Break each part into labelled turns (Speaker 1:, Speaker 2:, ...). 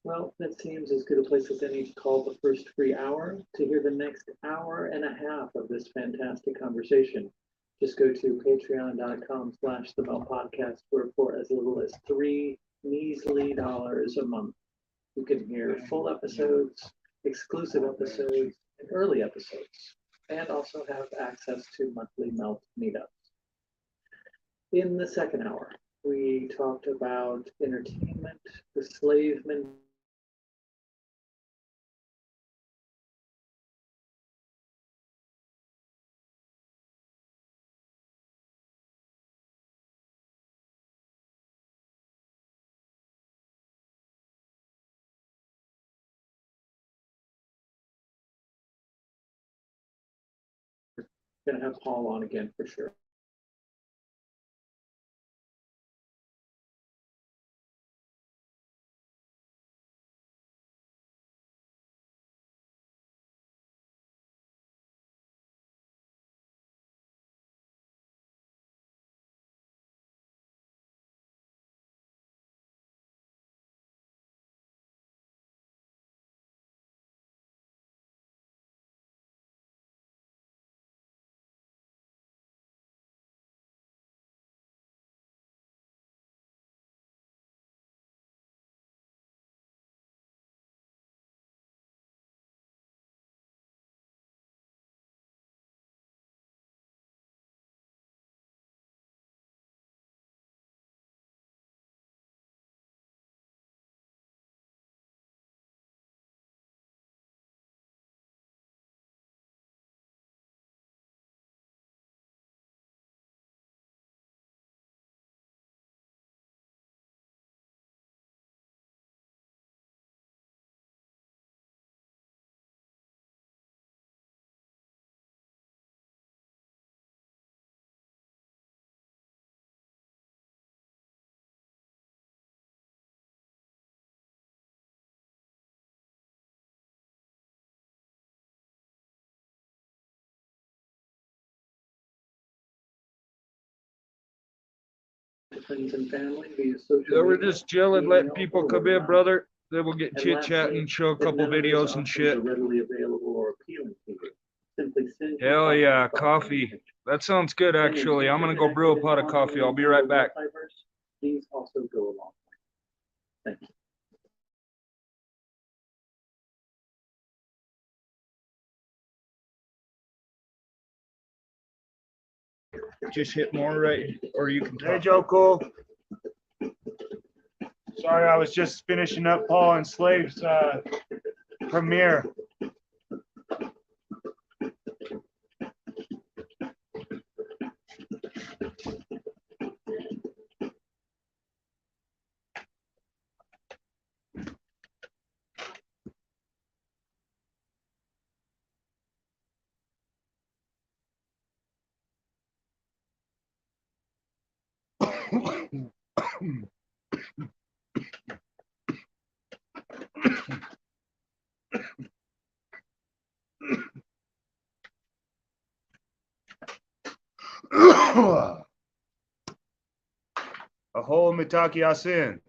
Speaker 1: Well, that seems as good a place as any to call the first free hour to hear the next hour and a half of this fantastic conversation. Just go to patreon.com/the Mel Podcast, where for as little as three measly dollars a month, you can hear full episodes, exclusive episodes, and early episodes, and also have access to monthly Melt meetups. In the second hour, we talked about entertainment, the slave mentality, and gonna have Paul on again for sure. To friends and family via social
Speaker 2: So we're
Speaker 1: media,
Speaker 2: just chilling, letting
Speaker 1: email,
Speaker 2: people
Speaker 1: or
Speaker 2: come
Speaker 1: word of
Speaker 2: in,
Speaker 1: mouth.
Speaker 2: brother. Then we'll get
Speaker 1: And
Speaker 2: chit chatting,
Speaker 1: lastly,
Speaker 2: show a
Speaker 1: if
Speaker 2: couple
Speaker 1: none of those
Speaker 2: videos and
Speaker 1: options
Speaker 2: shit.
Speaker 1: are readily available or appealing to you, simply send your
Speaker 2: Hell
Speaker 1: thoughtful
Speaker 2: yeah,
Speaker 1: thoughts
Speaker 2: coffee. That sounds good,
Speaker 1: and if
Speaker 2: actually. I'm
Speaker 1: you're
Speaker 2: gonna go brew a
Speaker 1: connected
Speaker 2: pot
Speaker 1: in
Speaker 2: of coffee. I'll
Speaker 1: online
Speaker 2: be
Speaker 1: or the
Speaker 2: right back.
Speaker 1: multiverse, these also go along. Thank you.
Speaker 2: Just hit more right, or you can
Speaker 3: Hey,
Speaker 2: talk.
Speaker 3: Joe Cool. Sorry, I was just finishing up Paul and Slave's premiere. Aho Mitaki Asin.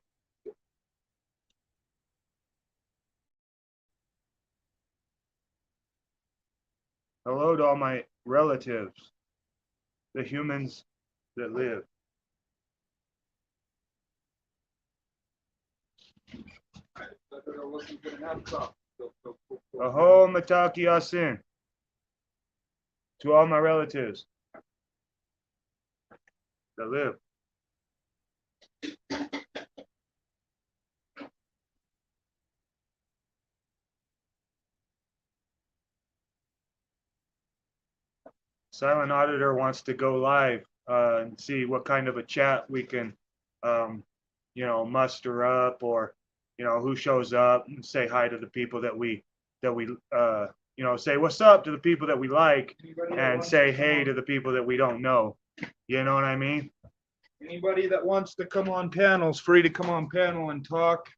Speaker 3: Hello to all my relatives, the humans that live. Aho Mitaki Asin. To all my relatives that live. Silent Auditor wants to go live and see what kind of a chat we can, um, muster up, or, who shows up and say hi to the people that we say what's up to the people that we like, and say hey to the people that we don't know. You know what I mean?
Speaker 2: Anybody that wants to come on panel's free to come on panel and talk.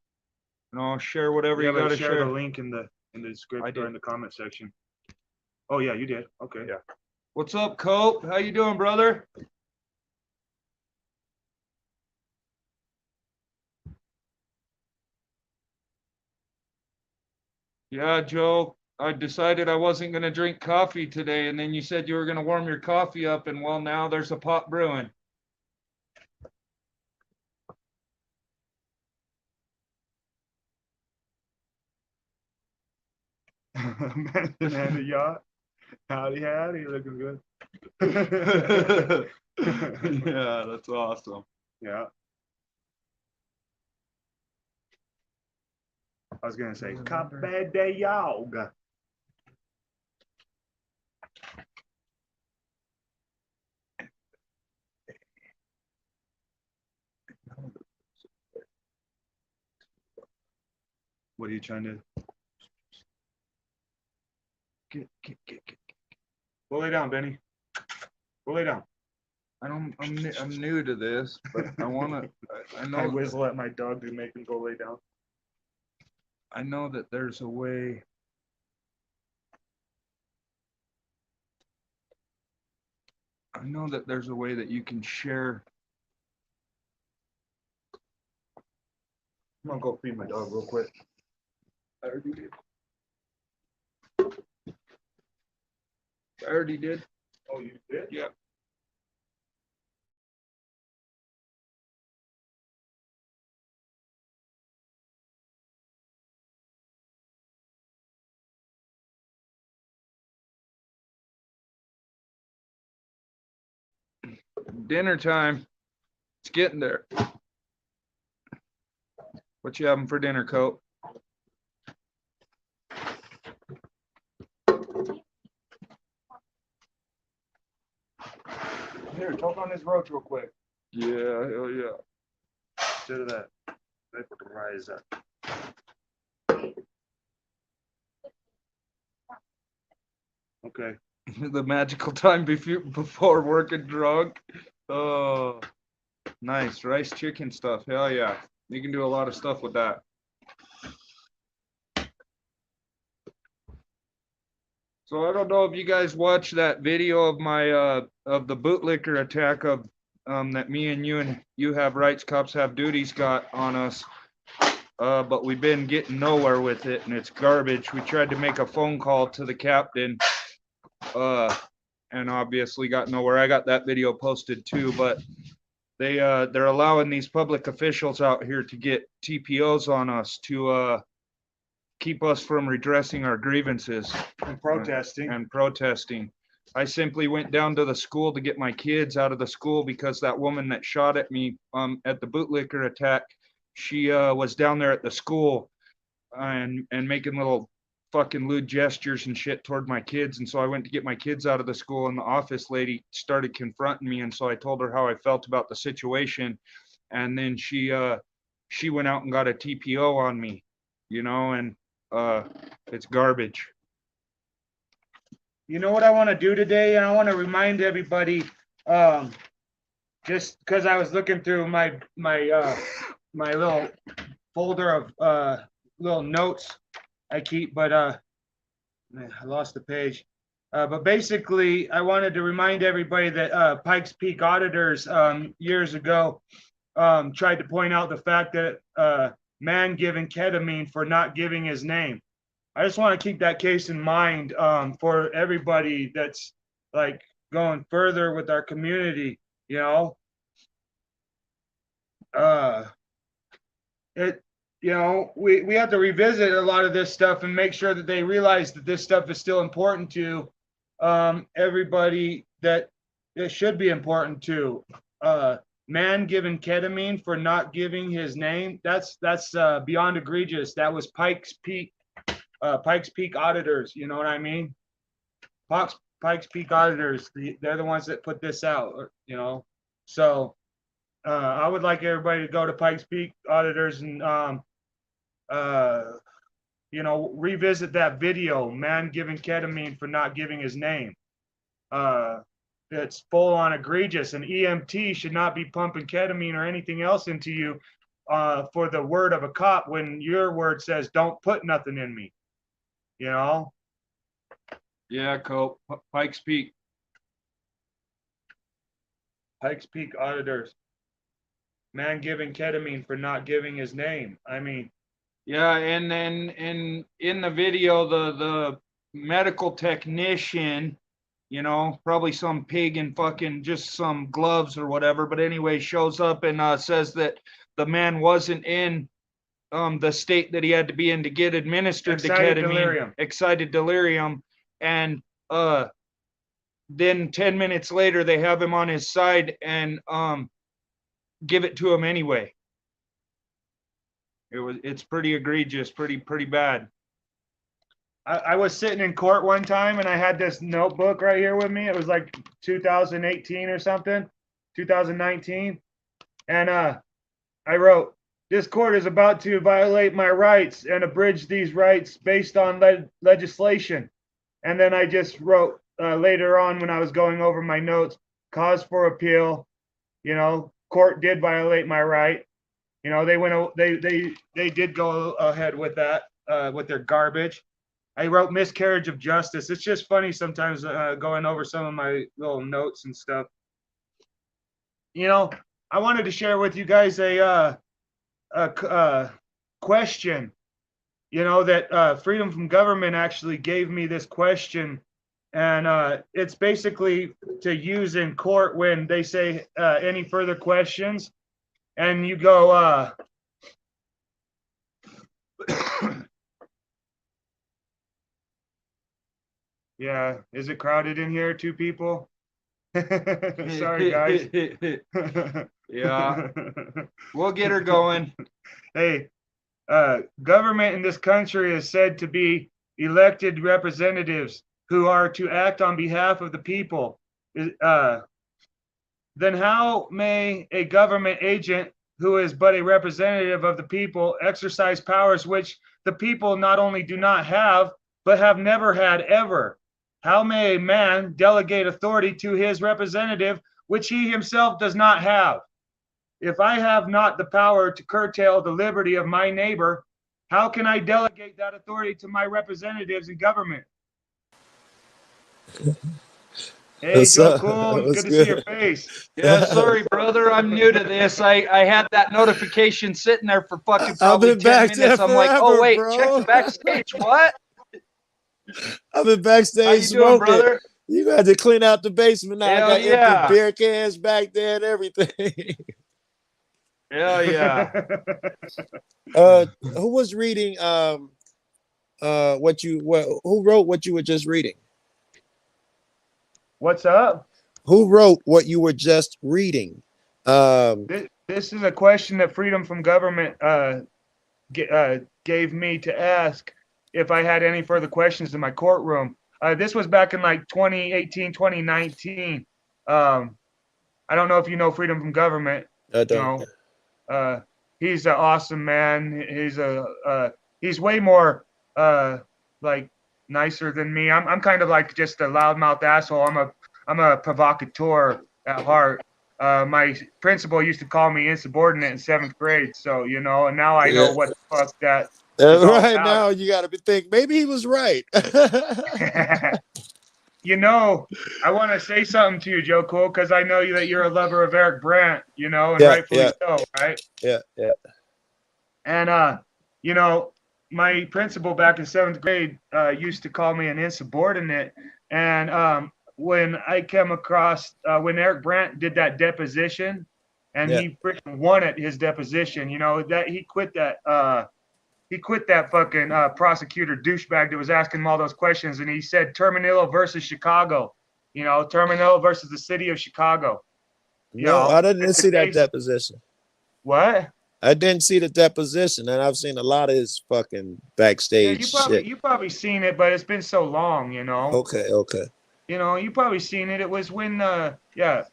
Speaker 2: And I'll share whatever you gotta
Speaker 3: share
Speaker 2: share.
Speaker 3: the link in the description or in the comment section. Oh yeah, you did. Okay.
Speaker 2: Yeah. What's up, Cope? How you doing, brother? Yeah, Joe, I decided I wasn't going to drink coffee today, and then you said you were going to warm your coffee up, and well, now there's a pot brewing.
Speaker 3: Man, yacht. Howdy, howdy, looking good.
Speaker 2: Yeah, that's awesome.
Speaker 3: Yeah. I was gonna say Cape de Yoga. What are you trying to get? Go lay down, Benny. Go lay down.
Speaker 2: I'm new to this, but I want to. I
Speaker 3: I
Speaker 2: know
Speaker 3: whistle at my dog to make him go lay down.
Speaker 2: I know that there's a way. I know that there's a way that you can share.
Speaker 3: I'm gonna go feed my dog real quick.
Speaker 2: I already did. I already did.
Speaker 3: Oh, you did?
Speaker 2: Yeah. Dinner time. It's getting there. What you having for dinner, Coat?
Speaker 3: Here, talk on this roach real quick.
Speaker 2: Yeah, hell yeah.
Speaker 3: Instead of that, I put the rise up. Okay.
Speaker 2: The magical time before working drunk. Oh, nice. Rice chicken stuff. Hell yeah. You can do a lot of stuff with that. So I don't know if you guys watched that video of my of the bootlicker attack of that me and you have rights, cops have duties got on us. But we've been getting nowhere with it, and it's garbage. We tried to make a phone call to the captain, and obviously got nowhere. I got that video posted too, but they're allowing these public officials out here to get TPOs on us to keep us from redressing our grievances
Speaker 3: And protesting.
Speaker 2: and protesting. I simply went down to the school to get my kids out of the school because that woman that shot at me at the bootlicker attack, she was down there at the school and making little fucking lewd gestures and shit toward my kids. And so I went to get my kids out of the school, and the office lady started confronting me. And so I told her how I felt about the situation. And then she went out and got a TPO on me, and it's garbage.
Speaker 3: You know what I want to do today? And I want to remind everybody, just because I was looking through my little folder of little notes I keep, but man, I lost the page. But basically, I wanted to remind everybody that Pikes Peak auditors years ago tried to point out the fact that man given ketamine for not giving his name. I just want to keep that case in mind for everybody that's like going further with our community, you know. It we have to revisit a lot of this stuff and make sure that they realize that this stuff is still important to everybody that it should be important to. Man given ketamine for not giving his name, that's beyond egregious. That was Pikes Peak auditors, you know what I mean? Pikes Peak auditors, they're the ones that put this out, So I would like everybody to go to Pikes Peak auditors and revisit that video, man giving ketamine for not giving his name. It's full on egregious, and EMT should not be pumping ketamine or anything else into you for the word of a cop when your word says don't put nothing in me.
Speaker 2: Yeah, Cope. Pikes Peak.
Speaker 3: Pikes Peak auditors. Man giving ketamine for not giving his name. I mean,
Speaker 2: Yeah, and then in the video, the medical technician, you know, probably some pig in fucking just some gloves or whatever, but anyway, shows up and says that the man wasn't in the state that he had to be in to get administered the
Speaker 3: Excited
Speaker 2: ketamine,
Speaker 3: delirium.
Speaker 2: excited delirium, and then 10 minutes later they have him on his side and give it to him anyway. It's pretty egregious, pretty bad.
Speaker 3: I was sitting in court one time and I had this notebook right here with me. It was like 2018 or something, 2019. And I wrote, "This court is about to violate my rights and abridge these rights based on legislation." And then I just wrote later on when I was going over my notes, "Cause for appeal, you know, court did violate my right." You know, they did go ahead with that, with their garbage. I wrote miscarriage of justice. It's just funny sometimes going over some of my little notes and stuff. You know, I wanted to share with you guys a question. You know, that Freedom from Government actually gave me this question, and it's basically to use in court when they say any further questions, and you go, yeah, is it crowded in here? Two people? Sorry, guys.
Speaker 2: Yeah, we'll get her going.
Speaker 3: Hey, government in this country is said to be elected representatives who are to act on behalf of the people. Then how may a government agent who is but a representative of the people exercise powers which the people not only do not have, but have never had ever? How may a man delegate authority to his representative which he himself does not have? If I have not the power to curtail the liberty of my neighbor, how can I delegate that authority to my representatives in government? Hey, Joe Cool, good to see your face.
Speaker 2: Yeah, sorry, brother. I'm new to this. I had that notification sitting there for fucking
Speaker 4: I've
Speaker 2: probably
Speaker 4: been
Speaker 2: 10
Speaker 4: back there
Speaker 2: minutes. I'm like, oh,
Speaker 4: forever,
Speaker 2: wait,
Speaker 4: bro.
Speaker 2: check the backstage. What?
Speaker 4: I've been
Speaker 2: How
Speaker 4: backstage
Speaker 2: you doing,
Speaker 4: smoking.
Speaker 2: brother?
Speaker 4: You had to clean out the basement now.
Speaker 2: Hell
Speaker 4: I got
Speaker 2: yeah.
Speaker 4: empty beer cans back there and everything.
Speaker 2: Hell yeah.
Speaker 4: Who was reading who wrote what you were just reading?
Speaker 3: What's up?
Speaker 4: Who wrote what you were just reading?
Speaker 3: This is a question that Freedom from Government gave me to ask if I had any further questions in my courtroom. This was back in like 2018, 2019. I don't know if you know Freedom from Government.
Speaker 4: I don't.
Speaker 3: You know, he's an awesome man. He's way more like nicer than me. I'm kind of like just a loudmouth asshole. I'm a provocateur at heart. My principal used to call me insubordinate in 7th grade. So, you know, and now I know what the fuck that is all
Speaker 4: Right
Speaker 3: about.
Speaker 4: now, you got to be thinking maybe he was right.
Speaker 3: You know, I want to say something to you, Joe Cool, because I know that you're a lover of Eric Brandt, you know, and rightfully so, right?
Speaker 4: Yeah.
Speaker 3: And you know, my principal back in 7th grade used to call me an insubordinate. And when I came across when Eric Brandt did that deposition, and he freaking won at his deposition, you know, that he quit that fucking prosecutor douchebag that was asking him all those questions, and he said Terminillo versus Chicago, you know, Terminillo versus the city of Chicago.
Speaker 4: No, I didn't see that deposition.
Speaker 3: What?
Speaker 4: I didn't see the deposition, and I've seen a lot of his fucking backstage shit.
Speaker 3: You probably seen it, but it's been so long, you know.
Speaker 4: Okay.
Speaker 3: You know, you probably seen it. It was when, yeah,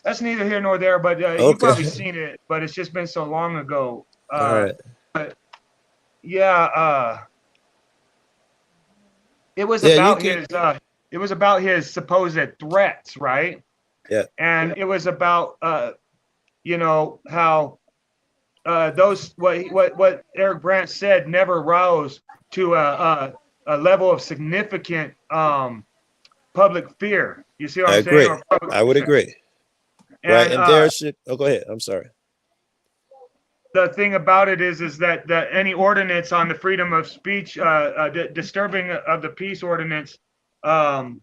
Speaker 3: that's neither here nor there, but you probably seen it, but it's just been so long ago.
Speaker 4: All right.
Speaker 3: But yeah, it was about his supposed threats, right?
Speaker 4: Yeah.
Speaker 3: And it was about you know, how those what Eric Brandt said never rose to a level of significant public fear. You see what I'm saying?
Speaker 4: I would agree.
Speaker 3: And,
Speaker 4: right, and there should. Oh, go ahead. I'm sorry.
Speaker 3: the thing about it is that any ordinance on the freedom of speech, disturbing of the peace ordinance, um,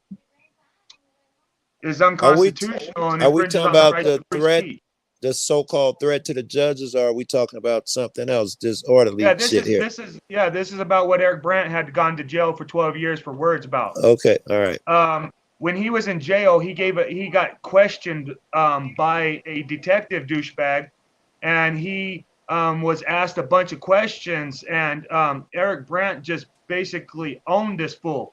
Speaker 3: is
Speaker 4: Are we
Speaker 3: unconstitutional and
Speaker 4: are we
Speaker 3: infringes
Speaker 4: talking
Speaker 3: on the
Speaker 4: about
Speaker 3: right to
Speaker 4: the
Speaker 3: free
Speaker 4: threat,
Speaker 3: speech.
Speaker 4: the so-called threat to the judges, or are we talking about something else, disorderly
Speaker 3: Yeah,
Speaker 4: shit here?
Speaker 3: this is about what Eric Brandt had gone to jail for 12 years for words about.
Speaker 4: Okay, all right.
Speaker 3: When he was in jail, he got questioned by a detective douchebag, and he was asked a bunch of questions, and Eric Brandt just basically owned this fool.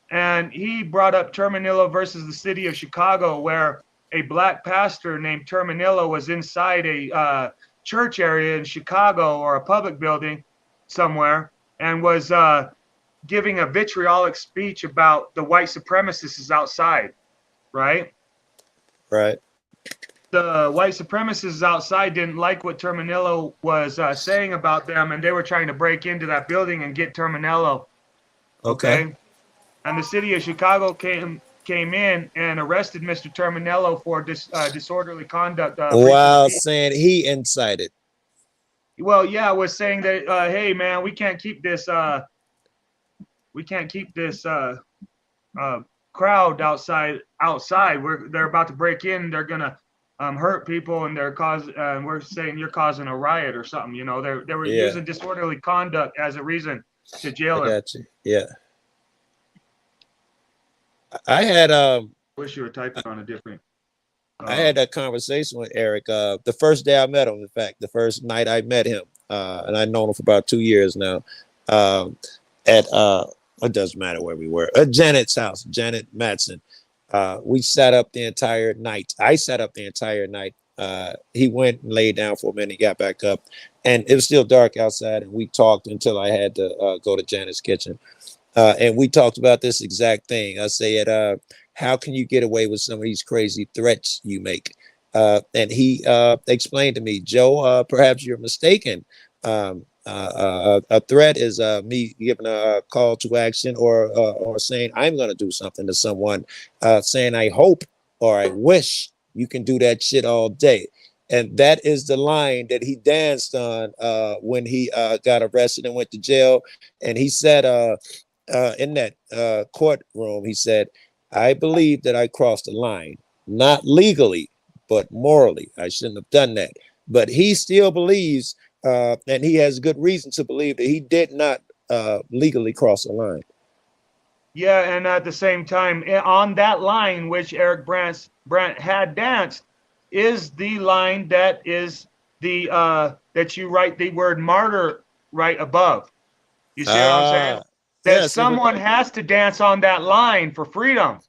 Speaker 3: And he brought up Terminillo versus the city of Chicago, where a black pastor named Terminillo was inside a church area in Chicago or a public building somewhere and was giving a vitriolic speech about the white supremacists outside, right?
Speaker 4: Right.
Speaker 3: The white supremacists outside didn't like what Terminillo was saying about them, and they were trying to break into that building and get Terminillo.
Speaker 4: Okay.
Speaker 3: Okay. And the city of Chicago came in and arrested Mr. Terminello for disorderly conduct, breaching the
Speaker 4: While
Speaker 3: peace.
Speaker 4: saying he incited.
Speaker 3: Well, yeah, was saying that, hey man, we can't keep this crowd outside. They're about to break in. They're gonna hurt people, and we're saying you're causing a riot or something. You know, they were
Speaker 4: Yeah,
Speaker 3: using disorderly conduct as a reason to
Speaker 4: I
Speaker 3: jail him.
Speaker 4: got you. Yeah. I had
Speaker 3: Wish you were typing on a different.
Speaker 4: I had that conversation with Eric the first day I met him. In fact, the first night I met him, and I've known him for about 2 years now. At it doesn't matter where we were, at Janet's house, Janet Matson. We sat up the entire night. I sat up the entire night. He went and laid down for a minute, got back up, and it was still dark outside. And we talked until I had to go to Janet's kitchen. And we talked about this exact thing. I said, how can you get away with some of these crazy threats you make? And he explained to me, Joe, perhaps you're mistaken. A threat is me giving a call to action, or saying I'm going to do something to someone, saying I hope or I wish. You can do that shit all day. And that is the line that he danced on when he got arrested and went to jail. And he said, in that courtroom, he said, I believe that I crossed the line, not legally, but morally. I shouldn't have done that. But he still believes, and he has good reason to believe, that he did not legally cross the line.
Speaker 3: Yeah, and at the same time, on that line, which Eric Brandt had danced, is the line that is the that you write the word martyr right above. You see what I'm saying?
Speaker 4: Ah,
Speaker 3: That
Speaker 4: yes. It was,
Speaker 3: someone has to dance on that line for freedom.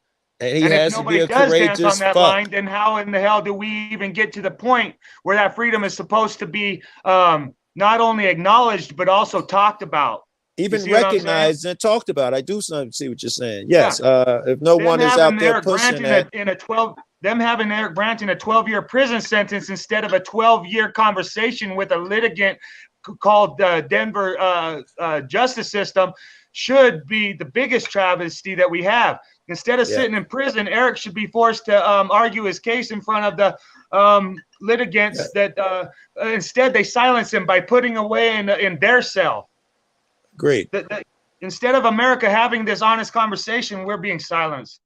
Speaker 4: and he
Speaker 3: And if
Speaker 4: has to be
Speaker 3: nobody
Speaker 4: a
Speaker 3: does dance on
Speaker 4: courageous
Speaker 3: that
Speaker 4: fuck.
Speaker 3: line, then how in the hell do we even get to the point where that freedom is supposed to be not only acknowledged but also talked about? You
Speaker 4: Even
Speaker 3: see what I'm saying?
Speaker 4: recognized and talked about. I do see what you're saying.
Speaker 3: Yeah.
Speaker 4: Yes. If no
Speaker 3: Them
Speaker 4: one is out
Speaker 3: having
Speaker 4: there
Speaker 3: Eric Brandt
Speaker 4: pushing that,
Speaker 3: in a 12 them having Eric Brandt in a 12-year prison sentence instead of a 12-year conversation with a litigant called the Denver justice system should be the biggest travesty that we have. Instead of
Speaker 4: yeah,
Speaker 3: sitting in prison, Eric should be forced to argue his case in front of the litigants.
Speaker 4: yeah,
Speaker 3: That instead they silence him by putting away in their cell.
Speaker 4: great.
Speaker 3: That instead of America having this honest conversation, we're being silenced.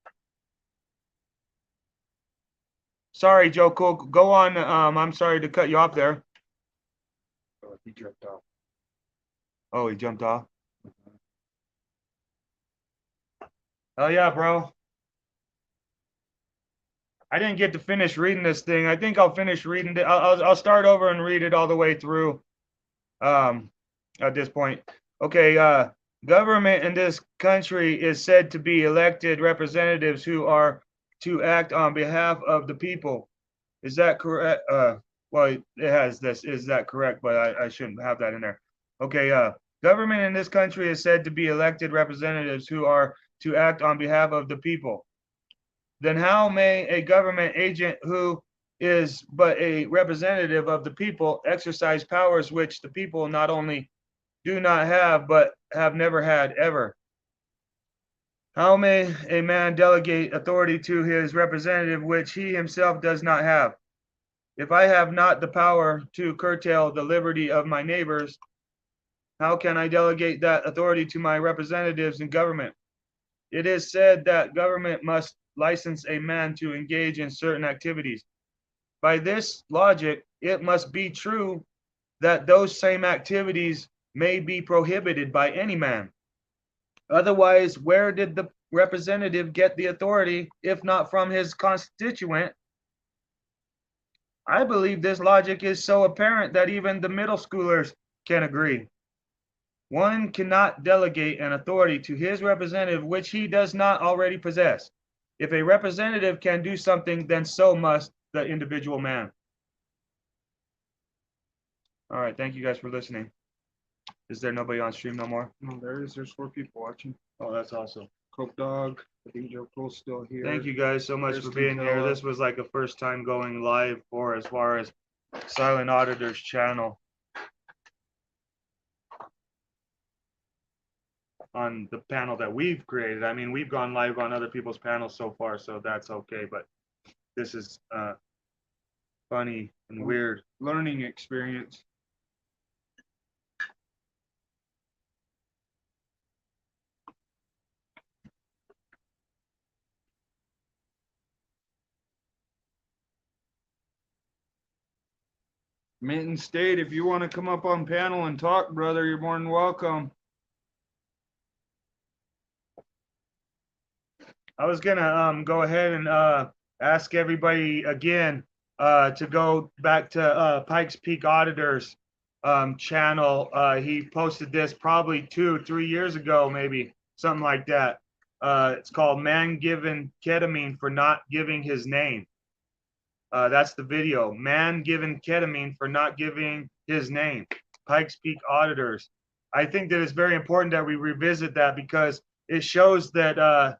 Speaker 3: Sorry, Joe Cool. Go on. I'm sorry to cut you off there.
Speaker 2: Oh, he jumped off.
Speaker 3: Oh, he jumped off. Oh yeah, bro. I didn't get to finish reading this thing. I think I'll finish reading it. I'll start over and read it all the way through. At this point, okay. Government in this country is said to be elected representatives who are to act on behalf of the people. Is that correct? Well, it has this. Is that correct? But I shouldn't have that in there. Okay. Government in this country is said to be elected representatives who are to act on behalf of the people. Then how may a government agent who is but a representative of the people exercise powers which the people not only do not have, but have never had ever? How may a man delegate authority to his representative which he himself does not have? If I have not the power to curtail the liberty of my neighbors, how can I delegate that authority to my representatives in government? It is said that government must license a man to engage in certain activities. By this logic, it must be true that those same activities may be prohibited by any man. Otherwise, where did the representative get the authority if not from his constituent? I believe this logic is so apparent that even the middle schoolers can agree. One cannot delegate an authority to his representative which he does not already possess. If a representative can do something, then so must the individual man. All right, thank you guys for listening. Is there nobody on stream no more?
Speaker 2: No, there's 4 people watching.
Speaker 3: Oh, that's awesome.
Speaker 2: Coke Dog, I think Joe Cole's still here.
Speaker 3: Thank you guys so much
Speaker 2: There's
Speaker 3: for being here.
Speaker 2: Quintella.
Speaker 3: This was like a first time going live for as far as Silent Auditor's channel on the panel that we've created. I mean, we've gone live on other people's panels so far, so that's okay. But this is funny and weird.
Speaker 2: Learning experience. Minton State, if you want to come up on panel and talk, brother, you're more than welcome.
Speaker 3: I was gonna go ahead and ask everybody again to go back to Pikes Peak Auditors channel. He posted this probably 2-3 years ago, maybe something like that. It's called "Man Given Ketamine for Not Giving His Name." That's the video. Man given ketamine for not giving his name. Pikes Peak Auditors. I think that it's very important that we revisit that because it shows that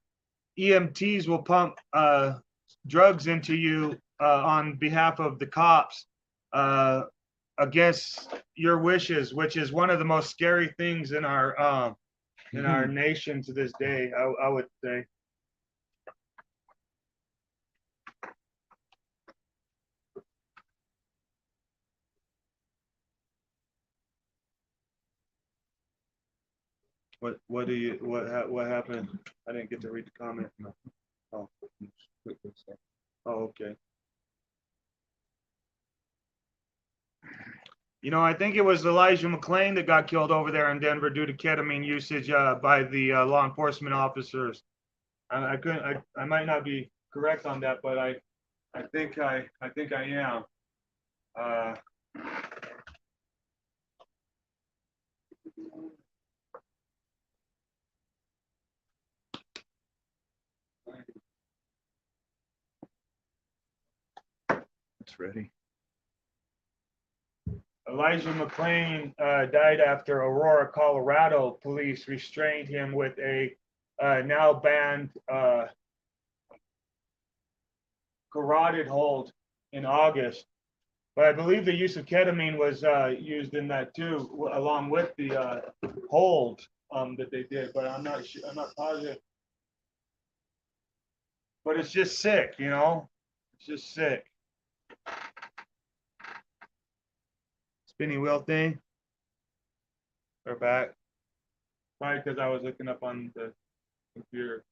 Speaker 3: EMTs will pump drugs into you on behalf of the cops against your wishes, which is one of the most scary things in our nation to this day, I would say. What happened? I didn't get to read the comment. Oh, okay. You know, I think it was Elijah McClain that got killed over there in Denver due to ketamine usage by the law enforcement officers. I might not be correct on that, but I think I am.
Speaker 2: It's ready.
Speaker 3: Elijah McClain died after Aurora, Colorado. Police restrained him with a now banned carotid hold in August. But I believe the use of ketamine was used in that too, along with the hold that they did. But I'm not sure, I'm not positive. But it's just sick, you know. It's just sick. Spinny wheel thing. We're back. Probably because I was looking up on the computer.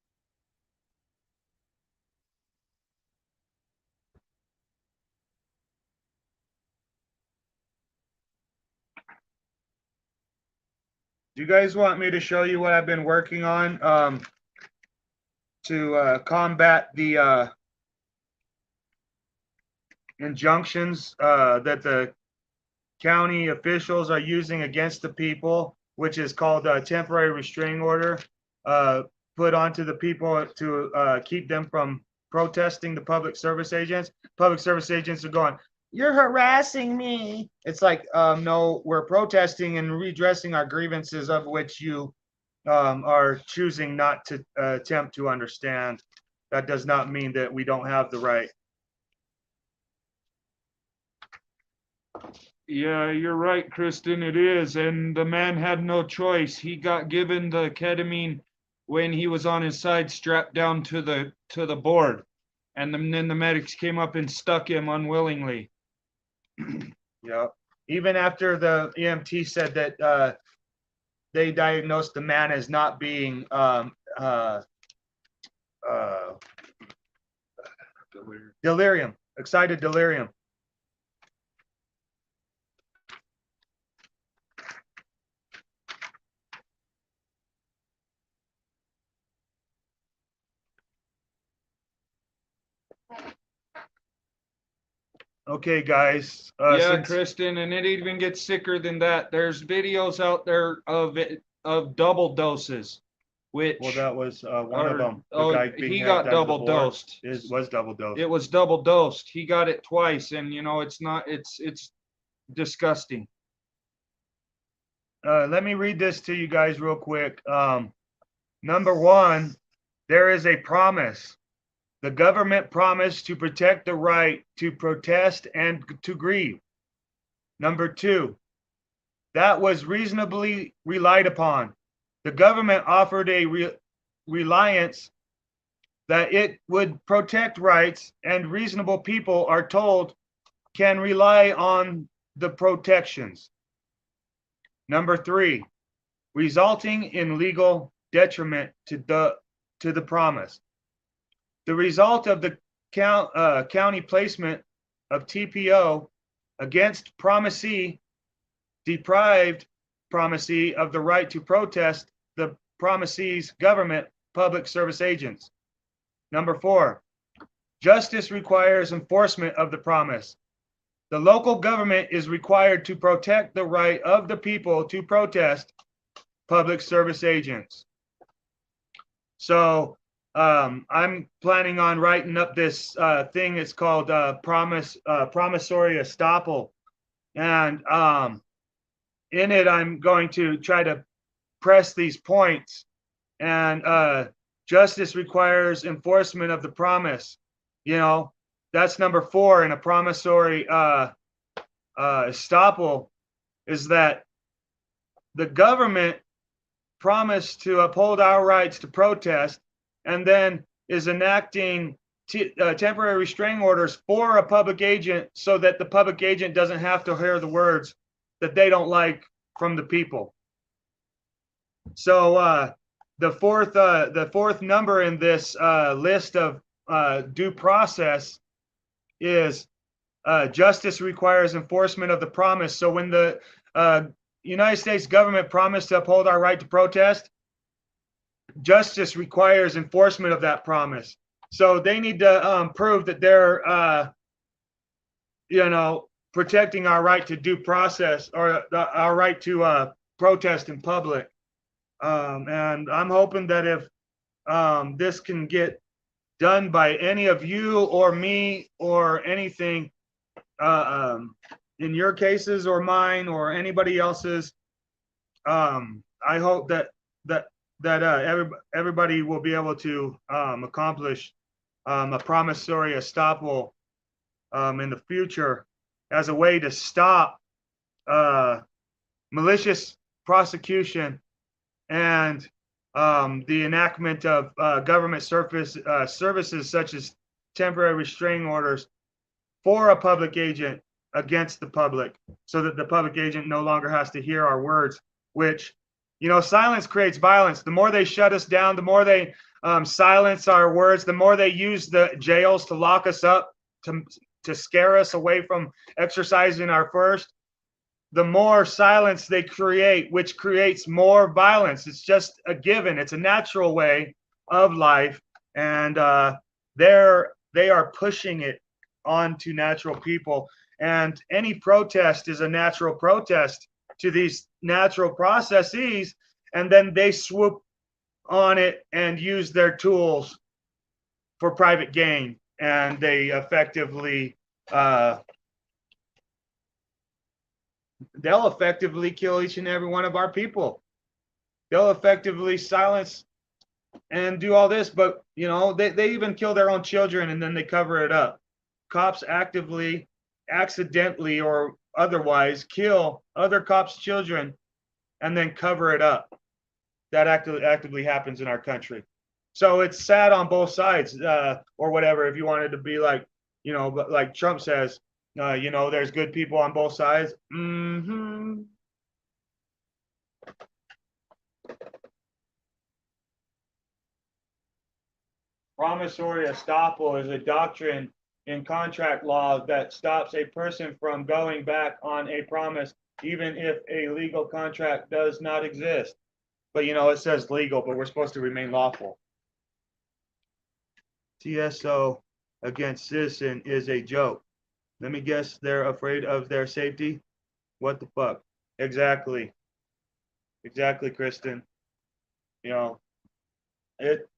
Speaker 3: Do you guys want me to show you what I've been working on to combat the injunctions that the county officials are using against the people, which is called a temporary restraining order, put onto the people to keep them from protesting the public service agents? Public service agents are going, "You're harassing me." It's like, no, we're protesting and redressing our grievances, of which you are choosing not to attempt to understand. That does not mean that we don't have the right.
Speaker 2: Yeah, you're right, Kristen, it is. And the man had no choice. He got given the ketamine when he was on his side strapped down to the board. And then the medics came up and stuck him unwillingly.
Speaker 3: Yeah. Even after the EMT said that they diagnosed the man as not being delirium, excited delirium. Okay, guys.
Speaker 2: Yeah,
Speaker 3: Since
Speaker 2: Kristen, and it even gets sicker than that. There's videos out there of it of double doses, which
Speaker 3: well, that was one of
Speaker 2: are
Speaker 3: them. The
Speaker 2: oh,
Speaker 3: guy being
Speaker 2: he
Speaker 3: yanked
Speaker 2: got
Speaker 3: out of the
Speaker 2: double
Speaker 3: board
Speaker 2: dosed.
Speaker 3: was double dosed.
Speaker 2: It was double dosed. He got it twice, and it's not. It's disgusting.
Speaker 3: Let me read this to you guys real quick. Number one, there is a promise. The government promised to protect the right to protest and to grieve. Number two, that was reasonably relied upon. The government offered a reliance that it would protect rights, and reasonable people are told can rely on the protections. Number three, resulting in legal detriment to the promise. The result of the county placement of TPO against promisee deprived promisee of the right to protest the promisee's government public service agents. Number four, justice requires enforcement of the promise. The local government is required to protect the right of the people to protest public service agents. So I'm planning on writing up this thing. It's called promissory estoppel, and in it I'm going to try to press these points. And justice requires enforcement of the promise. That's number four in a promissory estoppel, is that the government promised to uphold our rights to protest, and then is enacting temporary restraining orders for a public agent so that the public agent doesn't have to hear the words that they don't like from the people. So the fourth number in this list of due process is justice requires enforcement of the promise. So when the United States government promised to uphold our right to protest, justice requires enforcement of that promise. So they need to prove that they're, protecting our right to due process, or our right to protest in public. And I'm hoping that if this can get done by any of you or me or anything, in your cases or mine or anybody else's, I hope that everybody will be able to accomplish a promissory estoppel in the future as a way to stop malicious prosecution and the enactment of government services such as temporary restraining orders for a public agent against the public, so that the public agent no longer has to hear our words, which, silence creates violence. The more they shut us down, the more they silence our words, the more they use the jails to lock us up, to scare us away from exercising our first, the more silence they create, which creates more violence. It's just a given. It's a natural way of life, and they are pushing it onto natural people. And any protest is a natural protest to these natural processes, and then they swoop on it and use their tools for private gain, and they effectively they'll effectively kill each and every one of our people. They'll effectively silence and do all this, but they even kill their own children, and then they cover it up. Cops actively, accidentally, or otherwise kill other cops' children and then cover it up. That actively happens in our country. So it's sad on both sides, or whatever. If you wanted to be like, but like Trump says, You know, there's good people on both sides. Promissory estoppel is a doctrine in contract law that stops a person from going back on a promise, even if a legal contract does not exist. But you know, it says legal, but we're supposed to remain lawful. TSO against citizen is a joke. Let me guess, they're afraid of their safety? What the fuck? Exactly. Exactly, Kristen. You know, it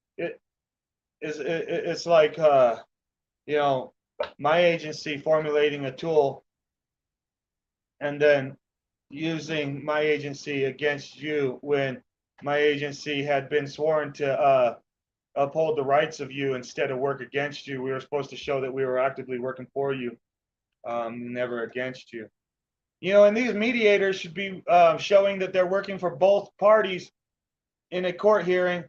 Speaker 3: it's like you know, my agency formulating a tool and then using my agency against you when my agency had been sworn to uphold the rights of you instead of work against you. We were supposed to show that we were actively working for you, never against you. You know, and these mediators should be showing that they're working for both parties in a court hearing,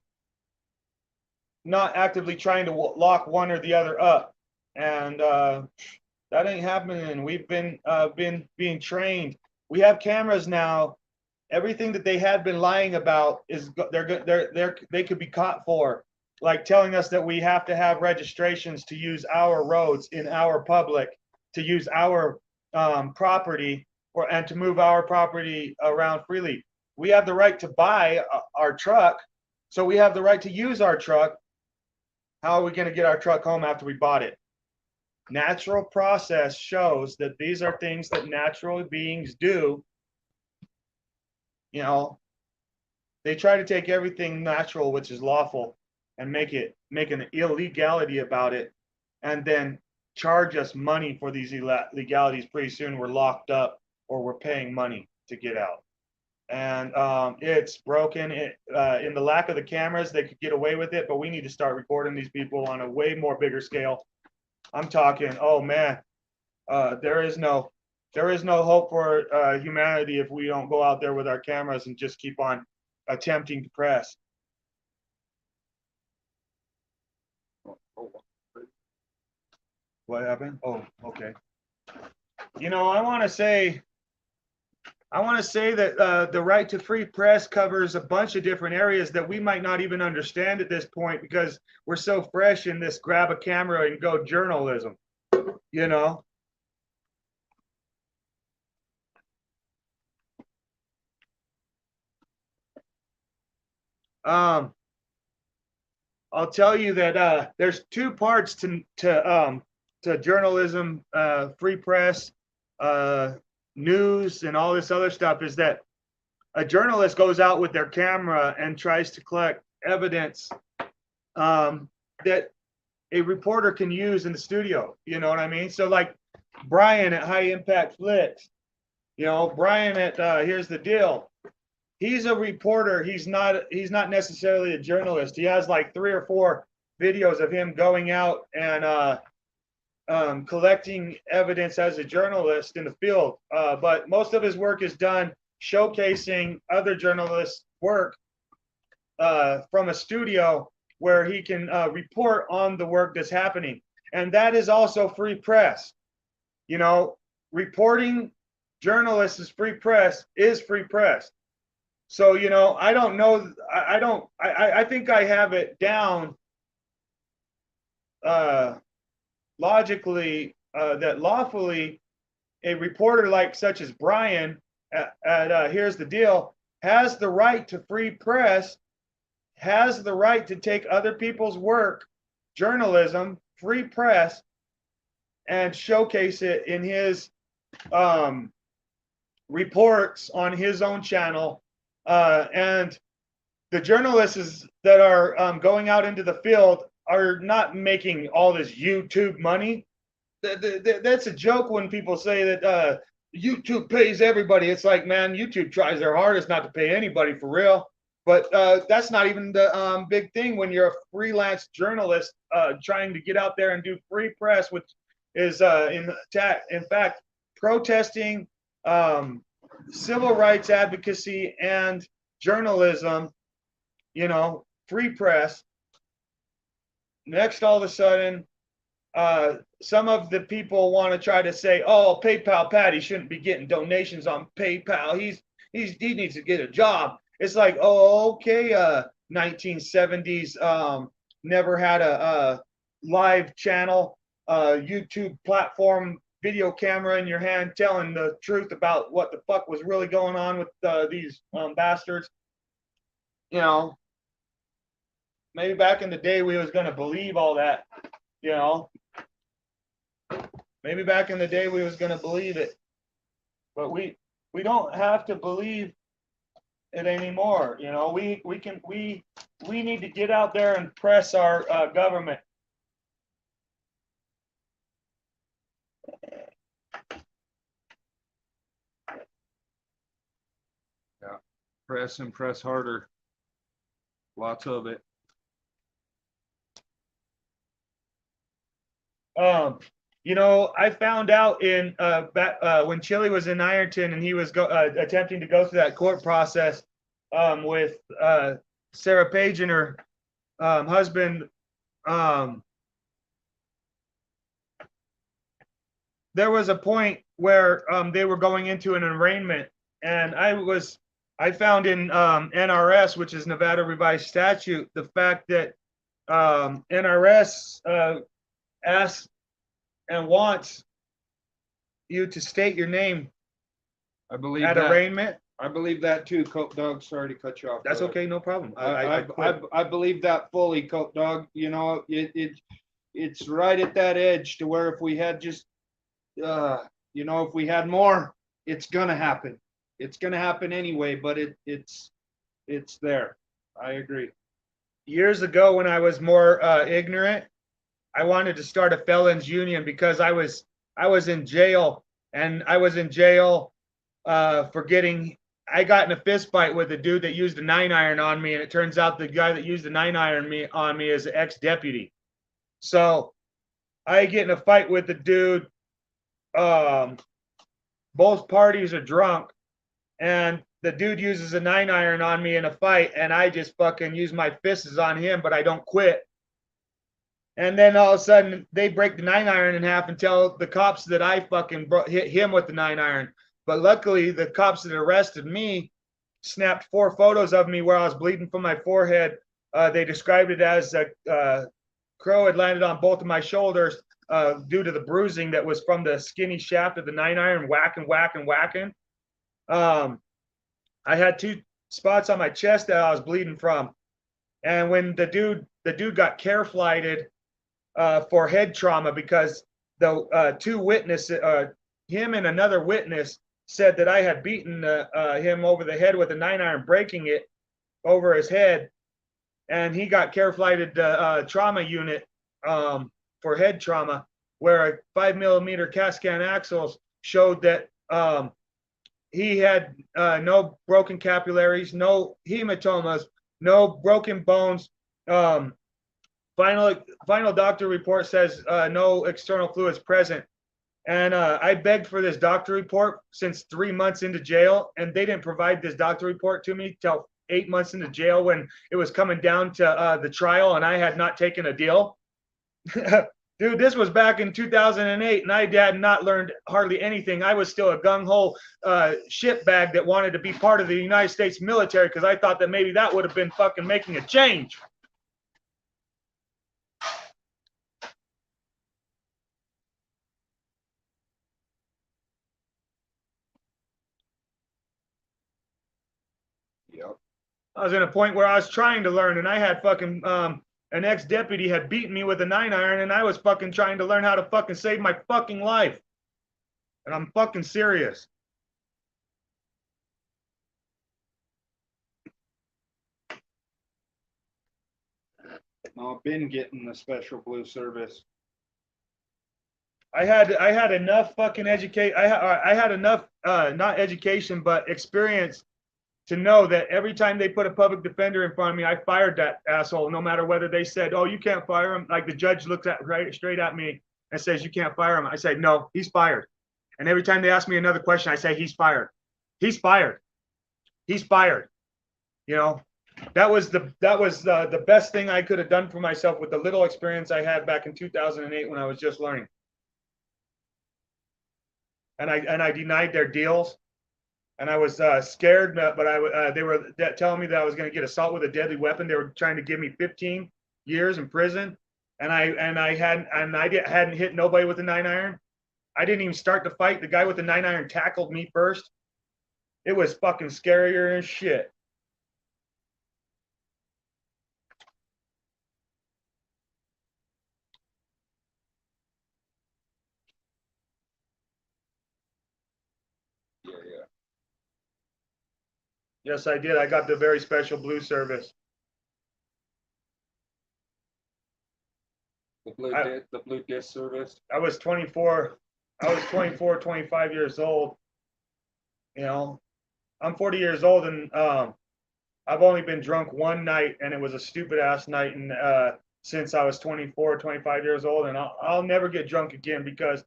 Speaker 3: not actively trying to lock one or the other up. And that ain't happening. We've been being trained. We have cameras now. Everything that they had been lying about is they could be caught for, like telling us that we have to have registrations to use our roads in our public, to use our property, and to move our property around freely. We have the right to buy our truck, so we have the right to use our truck. How are we going to get our truck home after we bought it? Natural process shows that these are things that natural beings do. You know, they try to take everything natural, which is lawful, and make an illegality about it, and then charge us money for these legalities. Pretty soon we're locked up or we're paying money to get out. And it's broken. In the lack of the cameras, they could get away with it, but we need to start recording these people on a way more bigger scale. I'm talking, oh man, there is no hope for humanity if we don't go out there with our cameras and just keep on attempting to press. What happened? Oh, okay. You know, I want to say that the right to free press covers a bunch of different areas that we might not even understand at this point because we're so fresh in this grab a camera and go journalism, you know? I'll tell you that there's two parts to journalism, free press, news, and all this other stuff. Is that a journalist goes out with their camera and tries to collect evidence that a reporter can use in the studio. You know what I mean? So like Brian at High Impact Flicks, you know, Brian at Here's the Deal. He's a reporter. He's not necessarily a journalist. He has like 3 or 4 videos of him going out and collecting evidence as a journalist in the field. But most of his work is done showcasing other journalists' work from a studio where he can report on the work that's happening. And that is also free press. You know, reporting journalists is free press is free press. So, you know, I don't know. I think I have it down logically that lawfully a reporter like such as Brian at Here's the Deal has the right to free press, has the right to take other people's work, journalism, free press, and showcase it in his reports on his own channel. And the journalists that are going out into the field are not making all this YouTube money. That's a joke when people say that YouTube pays everybody. It's like, man, YouTube tries their hardest not to pay anybody for real. But that's not even the big thing when you're a freelance journalist trying to get out there and do free press, which is in fact protesting, civil rights advocacy, and journalism, you know, free press. Next, all of a sudden,
Speaker 2: some of the people want to try to say, oh, PayPal Patty shouldn't be getting donations on PayPal. He needs to get a job. It's like, oh, okay, 1970s, never had a live channel, YouTube platform, video camera in your hand, telling the truth about what the fuck was really going on with these bastards. You know, maybe back in the day we was gonna believe all that. You know, maybe back in the day we was gonna believe it, but we don't have to believe it anymore. You know, we need to get out there and press our government. Yeah, press and press harder. Lots of it. You know, I found out in back when Chili was in Ironton and he was attempting to go through that court process with Sarah Page and her husband. There was a point where they were going into an arraignment, and I found in NRS, which is Nevada Revised Statute, the fact that NRS asks and wants you to state your name
Speaker 3: I believe
Speaker 2: at
Speaker 3: that.
Speaker 2: arraignment.
Speaker 3: I believe that too, Coke Dog. Sorry to cut you off.
Speaker 2: That's
Speaker 3: brother.
Speaker 2: okay, no problem.
Speaker 3: I believe that fully, Coke Dog. You know, it's right at that edge to where if we had just, you know, if we had more, it's gonna happen. It's gonna happen anyway, but it's there. I agree.
Speaker 2: Years ago, when I was more ignorant, I wanted to start a felons union because I was in jail, and I was in jail for getting. I got in a fist fight with a dude that used a 9-iron on me, and it turns out the guy that used the 9-iron on me is an ex-deputy. So I get in a fight with the dude. Both parties are drunk, and the dude uses a 9-iron on me in a fight, and I just fucking use my fists on him, but I don't quit. And then all of a sudden, they break the 9-iron in half and tell the cops that I fucking hit him with the 9-iron. But luckily, the cops that arrested me snapped 4 photos of me where I was bleeding from my forehead. They described it as a crow had landed on both of my shoulders due to the bruising that was from the skinny shaft of the 9-iron whacking. I had 2 spots on my chest that I was bleeding from. And when the dude got care flighted for head trauma because the 2 witnesses, him and another witness, said that I had beaten him over the head with a 9-iron, breaking it over his head, and he got care flighted trauma unit for head trauma, where a 5mm CAT scan axles showed that he had no broken capillaries, no hematomas, no broken bones. Final doctor report says no external fluids present. And I begged for this doctor report since 3 months into jail, and they didn't provide this doctor report to me till 8 months into jail when it was coming down to the trial, and I had not taken a deal. Dude, this was back in 2008, and I had not learned hardly anything. I was still a gung-ho shitbag that wanted to be part of the United States military because I thought that maybe that would have been fucking making a change.
Speaker 3: Yep.
Speaker 2: I was in a point where I was trying to learn, and I had fucking an ex-deputy had beaten me with a 9-iron, and I was fucking trying to learn how to fucking save my fucking life. And I'm fucking serious.
Speaker 3: No, I've been getting the special blue service.
Speaker 2: I had enough fucking I had enough not education but experience to know that every time they put a public defender in front of me, I fired that asshole, no matter whether they said, "Oh, you can't fire him." Like the judge looks at right straight at me and says, "You can't fire him." I say, "No, he's fired." And every time they ask me another question, I say, "He's fired. He's fired. He's fired." You know.
Speaker 3: that was the best thing I could have done for myself with the little experience I had back in 2008 when I was just learning. And I denied their deals, and I was scared, but they were telling me that I was going to get assault with a deadly weapon. They were trying to give me 15 years in prison, and I hadn't hit nobody with a 9-iron. I didn't even start the fight. The guy with the 9-iron tackled me first. It was fucking scarier than shit.
Speaker 2: Yeah, yeah.
Speaker 3: Yes, I did. I got the very special blue service.
Speaker 2: The blue disc service.
Speaker 3: I was 24. I was 24, 25 years old. You know, I'm 40 years old, and I've only been drunk one night, and it was a stupid ass night. And since I was 24, 25 years old, and I'll never get drunk again because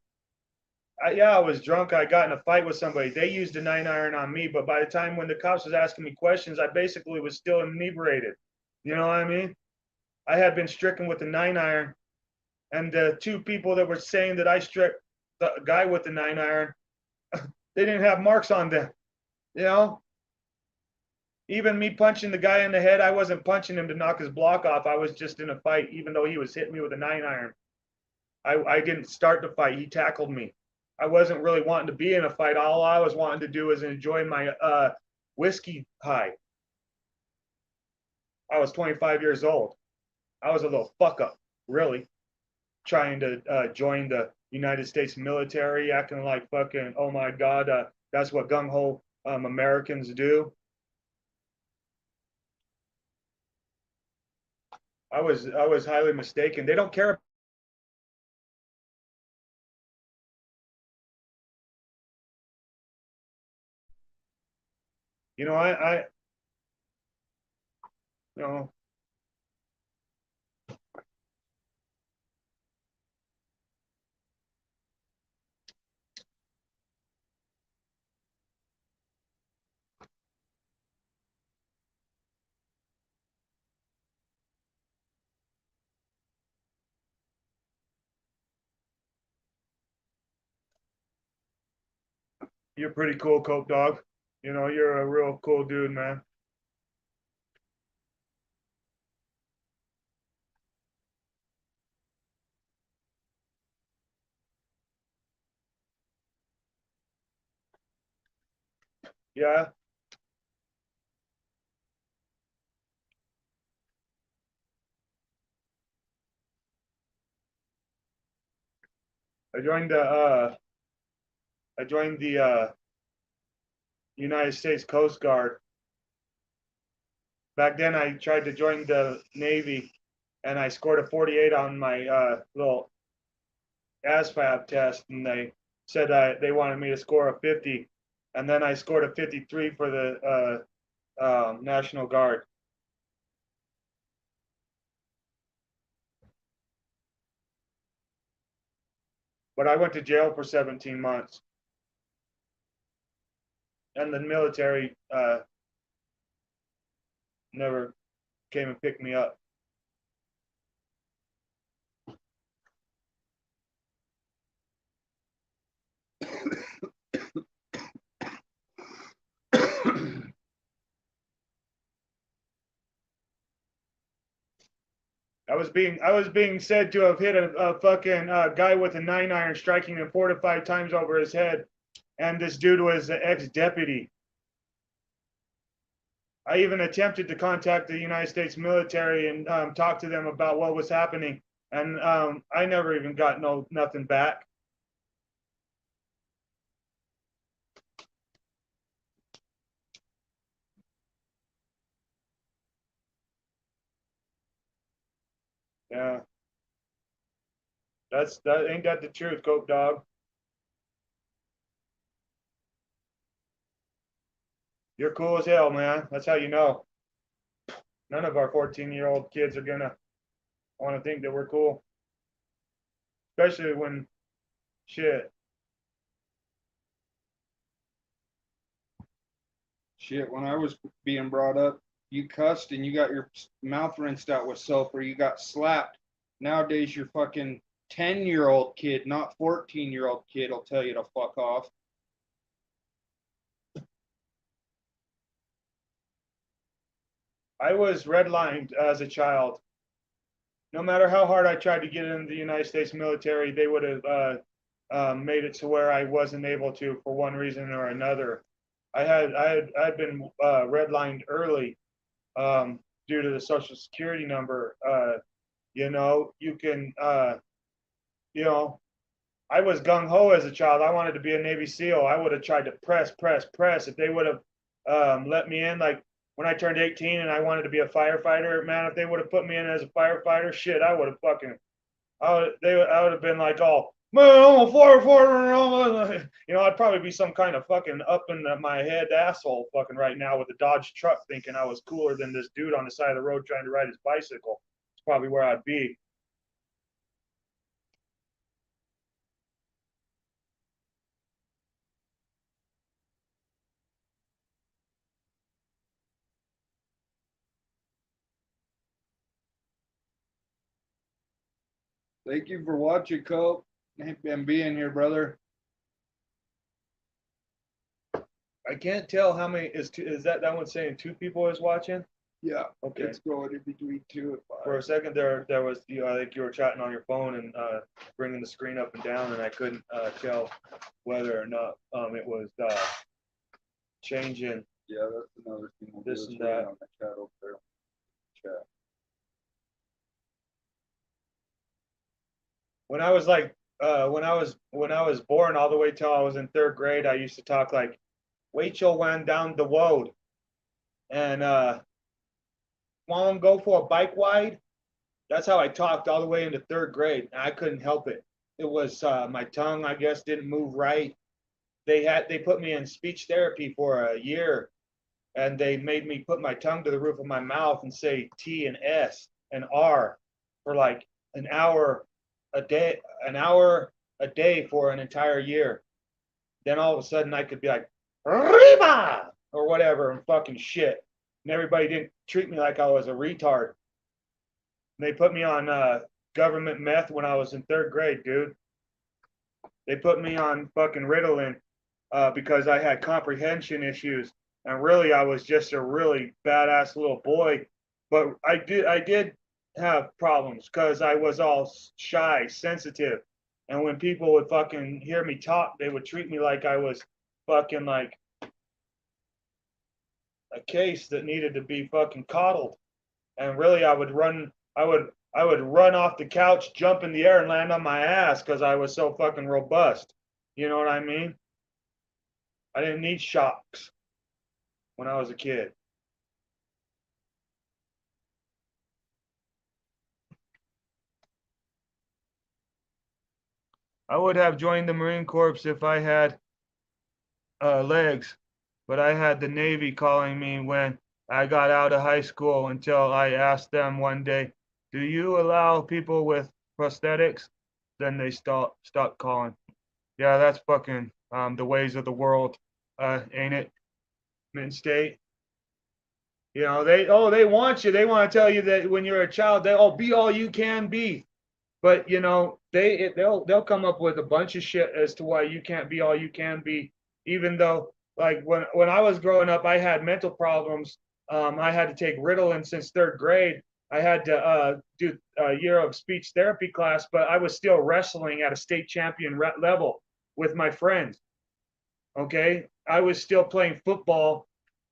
Speaker 3: I was drunk. I got in a fight with somebody. They used a 9-iron on me, but by the time when the cops was asking me questions, I basically was still inebriated. You know what I mean? I had been stricken with a 9-iron, and the two people that were saying that I struck the guy with the 9-iron, they didn't have marks on them. You know, even me punching the guy in the head, I wasn't punching him to knock his block off. I was just in a fight, even though he was hitting me with a 9-iron. I didn't start the fight. He tackled me. I wasn't really wanting to be in a fight. All I was wanting to do was enjoy my whiskey high. I was 25 years old. I was a little fuck up, really, trying to join the United States military, acting like fucking, oh my God, that's what gung ho Americans do. I was highly mistaken. They don't care. You know, you know, you're pretty cool, Coke Dog. You know, you're a real cool dude, man. Yeah, I joined the United States Coast Guard. Back then, I tried to join the Navy, and I scored a 48 on my little A.F.T.P test, and they said they wanted me to score a 50, and then I scored a 53 for the National Guard. But I went to jail for 17 months, and the military never came and picked me up. I was being said to have hit a fucking guy with a 9-iron, striking him 4 to 5 times over his head, and this dude was an ex-deputy. I even attempted to contact the United States military and talk to them about what was happening, and I never even got nothing back. Yeah, that ain't that the truth, Coke Dog. You're cool as hell, man. That's how you know. None of our 14-year-old kids are gonna want to think that we're cool, especially when shit.
Speaker 2: Shit, when I was being brought up, you cussed and you got your mouth rinsed out with soap, or you got slapped. Nowadays, your fucking 10-year-old kid, not 14-year-old kid, will tell you to fuck off.
Speaker 3: I was redlined as a child. No matter how hard I tried to get into the United States military, they would have made it to where I wasn't able to for one reason or another. I'd been redlined early due to the Social Security number. You know, you can, you know, I was gung ho as a child. I wanted to be a Navy SEAL. I would have tried to press. If they would have let me in, like when I turned 18 and I wanted to be a firefighter, man, if they would have put me in as a firefighter, shit, I would have fucking, I would have been like, all, man, I'm a firefighter. You know, I'd probably be some kind of fucking up in my head asshole fucking right now with a Dodge truck thinking I was cooler than this dude on the side of the road trying to ride his bicycle. It's probably where I'd be.
Speaker 2: Thank you for watching, Cope, and being here, brother.
Speaker 3: I can't tell how many is that one saying 2 people is watching?
Speaker 2: Yeah,
Speaker 3: Okay.
Speaker 2: it's going in between 2 and 5.
Speaker 3: For a second there was I think you were chatting on your phone and bringing the screen up and down, and I couldn't tell whether or not it was changing.
Speaker 2: Yeah, that's another thing. We'll
Speaker 3: This
Speaker 2: do is
Speaker 3: and that.
Speaker 2: on the chat over there. Chat.
Speaker 3: When I was like when I was born all the way till I was in 3rd grade, I used to talk like Rachel went down the road and mom go for a bike ride. That's how I talked all the way into 3rd grade. And I couldn't help it. It was my tongue, I guess, didn't move right. They put me in speech therapy for a year, and they made me put my tongue to the roof of my mouth and say T and S and R for like an hour a day for an entire year. Then all of a sudden I could be like Reba or whatever and fucking shit. And everybody didn't treat me like I was a retard. And they put me on government meth when I was in 3rd grade, dude. They put me on fucking Ritalin because I had comprehension issues, and really I was just a really badass little boy. But I did have problems because I was all shy, sensitive, and when people would fucking hear me talk, they would treat me like I was fucking like a case that needed to be fucking coddled. And really, I would run off the couch, jump in the air, and land on my ass because I was so fucking robust. You know what I mean? I didn't need shocks when I was a kid. I would have joined the Marine Corps if I had legs, but I had the Navy calling me when I got out of high school until I asked them one day, "Do you allow people with prosthetics?" Then they stopped calling. Yeah, that's fucking the ways of the world, ain't it? Mint State. You know, they want you. They want to tell you that when you're a child, be all you can be. But you know, they'll come up with a bunch of shit as to why you can't be all you can be, even though like when I was growing up, I had mental problems. I had to take Ritalin since 3rd grade. I had to do a year of speech therapy class, but I was still wrestling at a state champion level with my friends. Okay, I was still playing football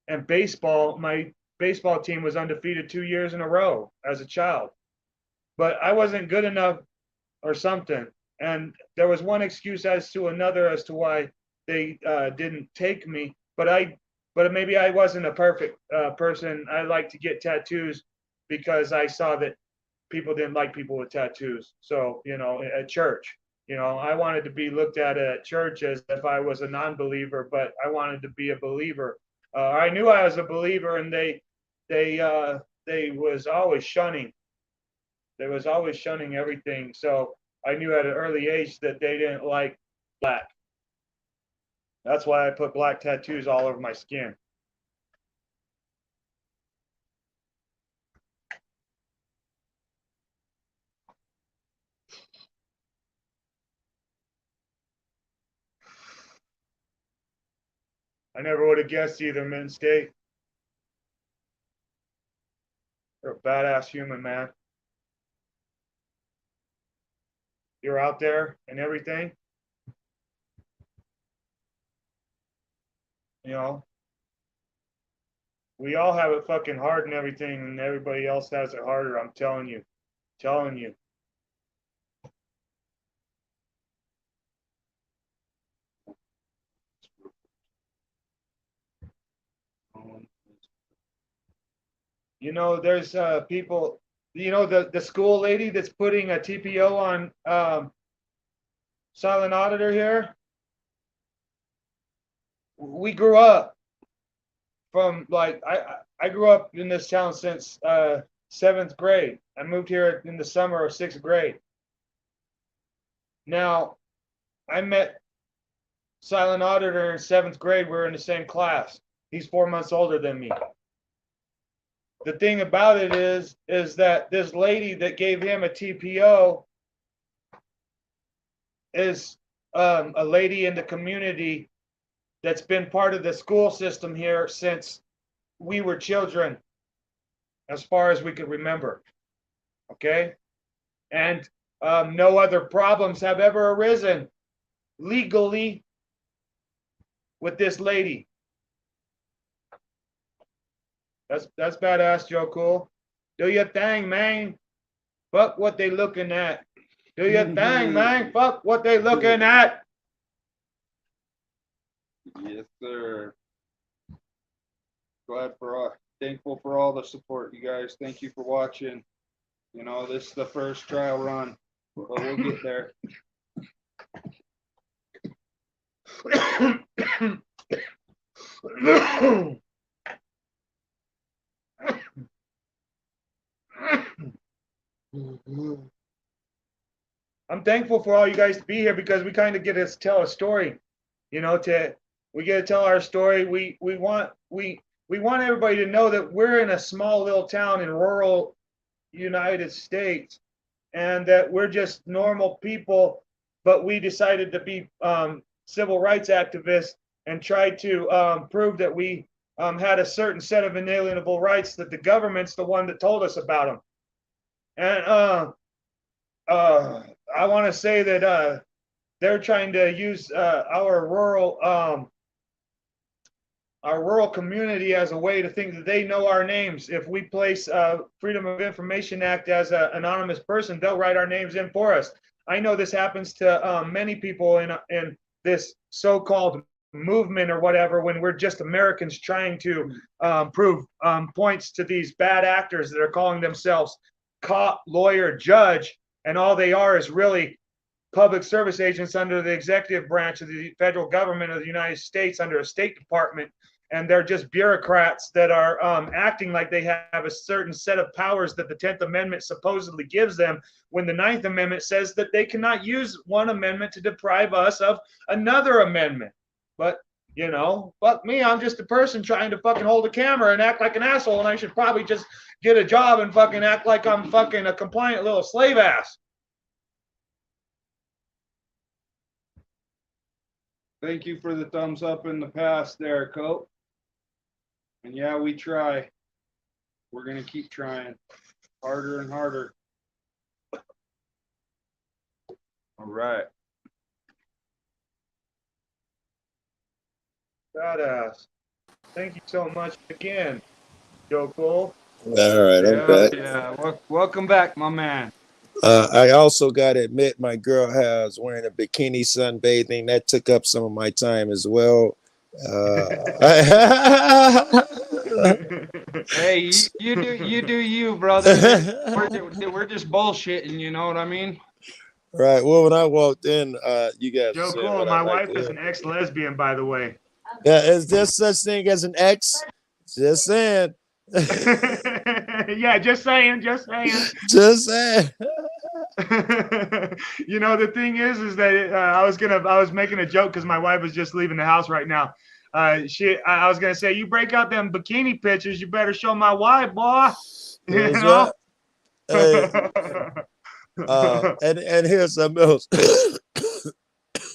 Speaker 3: and baseball. My baseball team was undefeated 2 years in a row as a child, but I wasn't good enough or something. And there was one excuse as to another as to why they didn't take me. But maybe I wasn't a perfect person. I like to get tattoos because I saw that people didn't like people with tattoos. So, you know, at church, you know, I wanted to be looked at church as if I was a non-believer, but I wanted to be a believer. I knew I was a believer, and they was always shunning. They was always shunning everything. So I knew at an early age that they didn't like black. That's why I put black tattoos all over my skin. I never would have guessed either, Mint State. You're a badass human, man. You're out there and everything. You know, we all have it fucking hard and everything, and everybody else has it harder. I'm telling you, telling you. You know, there's people. You know, the school lady that's putting a TPO on silent auditor here. We grew up from like I grew up in this town since 7th grade. I moved here in the summer of 6th grade. Now, I met silent auditor in 7th grade. We're in the same class. He's 4 months older than me. The thing about it is that this lady that gave him a TPO is a lady in the community that's been part of the school system here since we were children, as far as we could remember. Okay? And no other problems have ever arisen legally with this lady. That's badass, Joe Cool. Do your thing, man. Fuck what they looking at. Do your thing, man. Fuck what they looking at.
Speaker 2: Yes, sir. Thankful for all the support, you guys. Thank you for watching. You know, this is the first trial run, but we'll get there.
Speaker 3: I'm thankful for all you guys to be here because we kind of get to tell a story. You know, we get to tell our story. We want everybody to know that we're in a small little town in rural United States, and that we're just normal people, but we decided to be civil rights activists and try to prove that we had a certain set of inalienable rights, that the government's the one that told us about them. And I want to say that they're trying to use our rural community as a way to think that they know our names. If we place Freedom of Information Act as an anonymous person, they'll write our names in for us. I know this happens to many people in this so-called movement or whatever, when we're just Americans trying to prove points to these bad actors that are calling themselves cop, lawyer, judge, and all they are is really public service agents under the executive branch of the federal government of the United States, under a State Department, and they're just bureaucrats that are acting like they have a certain set of powers that the 10th Amendment supposedly gives them, when the 9th Amendment says that they cannot use one amendment to deprive us of another amendment. But, you know, fuck me, I'm just a person trying to fucking hold a camera and act like an asshole, and I should probably just get a job and fucking act like I'm fucking a compliant little slave ass.
Speaker 2: Thank you for the thumbs up in the past there, Cope. And yeah, we try. We're going to keep trying harder and harder. All right.
Speaker 3: Badass. Thank you so much again, Joe Cole.
Speaker 4: All right, I'm back.
Speaker 2: Yeah. Welcome back, my man.
Speaker 4: I also got to admit, my girl has wearing a bikini sunbathing. That took up some of my time as well.
Speaker 2: Hey, you do you, brother. We're just bullshitting, you know what I mean?
Speaker 4: Right. Well, when I walked in, you guys.
Speaker 3: Joe
Speaker 4: said
Speaker 3: Cole,
Speaker 4: what
Speaker 3: my
Speaker 4: I'd like
Speaker 3: wife
Speaker 4: to
Speaker 3: is
Speaker 4: hear.
Speaker 3: an ex-lesbian, by the way.
Speaker 4: Yeah, is there such thing as an ex? Just saying.
Speaker 3: Yeah, just saying.
Speaker 4: Just saying.
Speaker 3: You know, the thing is that I was making a joke because my wife is just leaving the house right now. I was gonna say, you break out them bikini pictures, you better show my wife, boy. You
Speaker 4: That's
Speaker 3: know?
Speaker 4: right. And here's something else.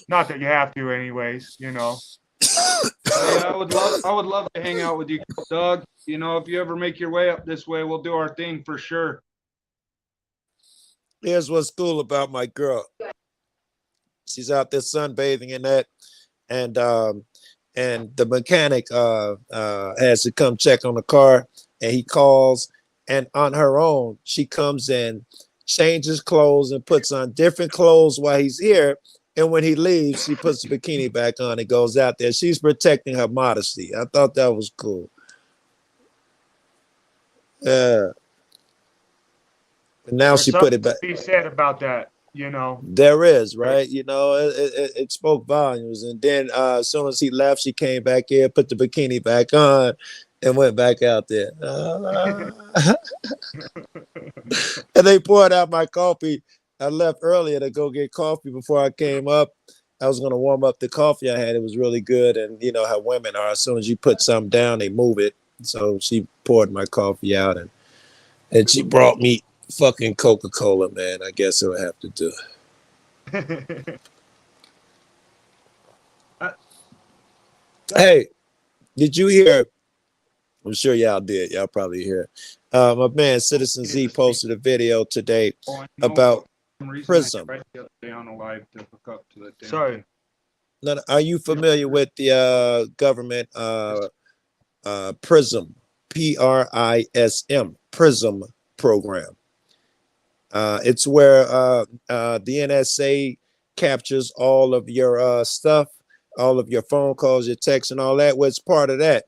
Speaker 3: Not that you have to, anyways. You know.
Speaker 2: Yeah, I would love to hang out with you, Doug. You know, if you ever make your way up this way, we'll do our thing for sure.
Speaker 4: Here's what's cool about my girl. She's out there sunbathing in that, and the mechanic has to come check on the car, and he calls, and on her own she comes in, changes clothes, and puts on different clothes while he's here. And when he leaves, she puts the bikini back on and goes out there. She's protecting her modesty. I thought that was cool. Yeah. And now
Speaker 3: There's
Speaker 4: she put
Speaker 3: something
Speaker 4: it back.
Speaker 3: to be said about that, you know.
Speaker 4: There is, right? You know, it spoke volumes. And then as soon as he left, she came back here, put the bikini back on, and went back out there. And they poured out my coffee. I left earlier to go get coffee before I came up. I was going to warm up the coffee I had. It was really good. And you know how women are. As soon as you put something down, they move it. So she poured my coffee out, and she brought me fucking Coca-Cola, man. I guess it would have to do. Hey, did you hear? I'm sure y'all did. Y'all probably hear. My man Citizen Z posted a video today
Speaker 2: Oh, I know,
Speaker 4: about
Speaker 2: for some reason
Speaker 4: Prism.
Speaker 2: I tried the other day on a live to hook up to the damn
Speaker 3: Sorry.
Speaker 2: thing.
Speaker 4: Now, are you familiar with the government Prism, PRISM, Prism program? It's where the NSA captures all of your stuff, all of your phone calls, your texts, and all that. Well, it's part of that.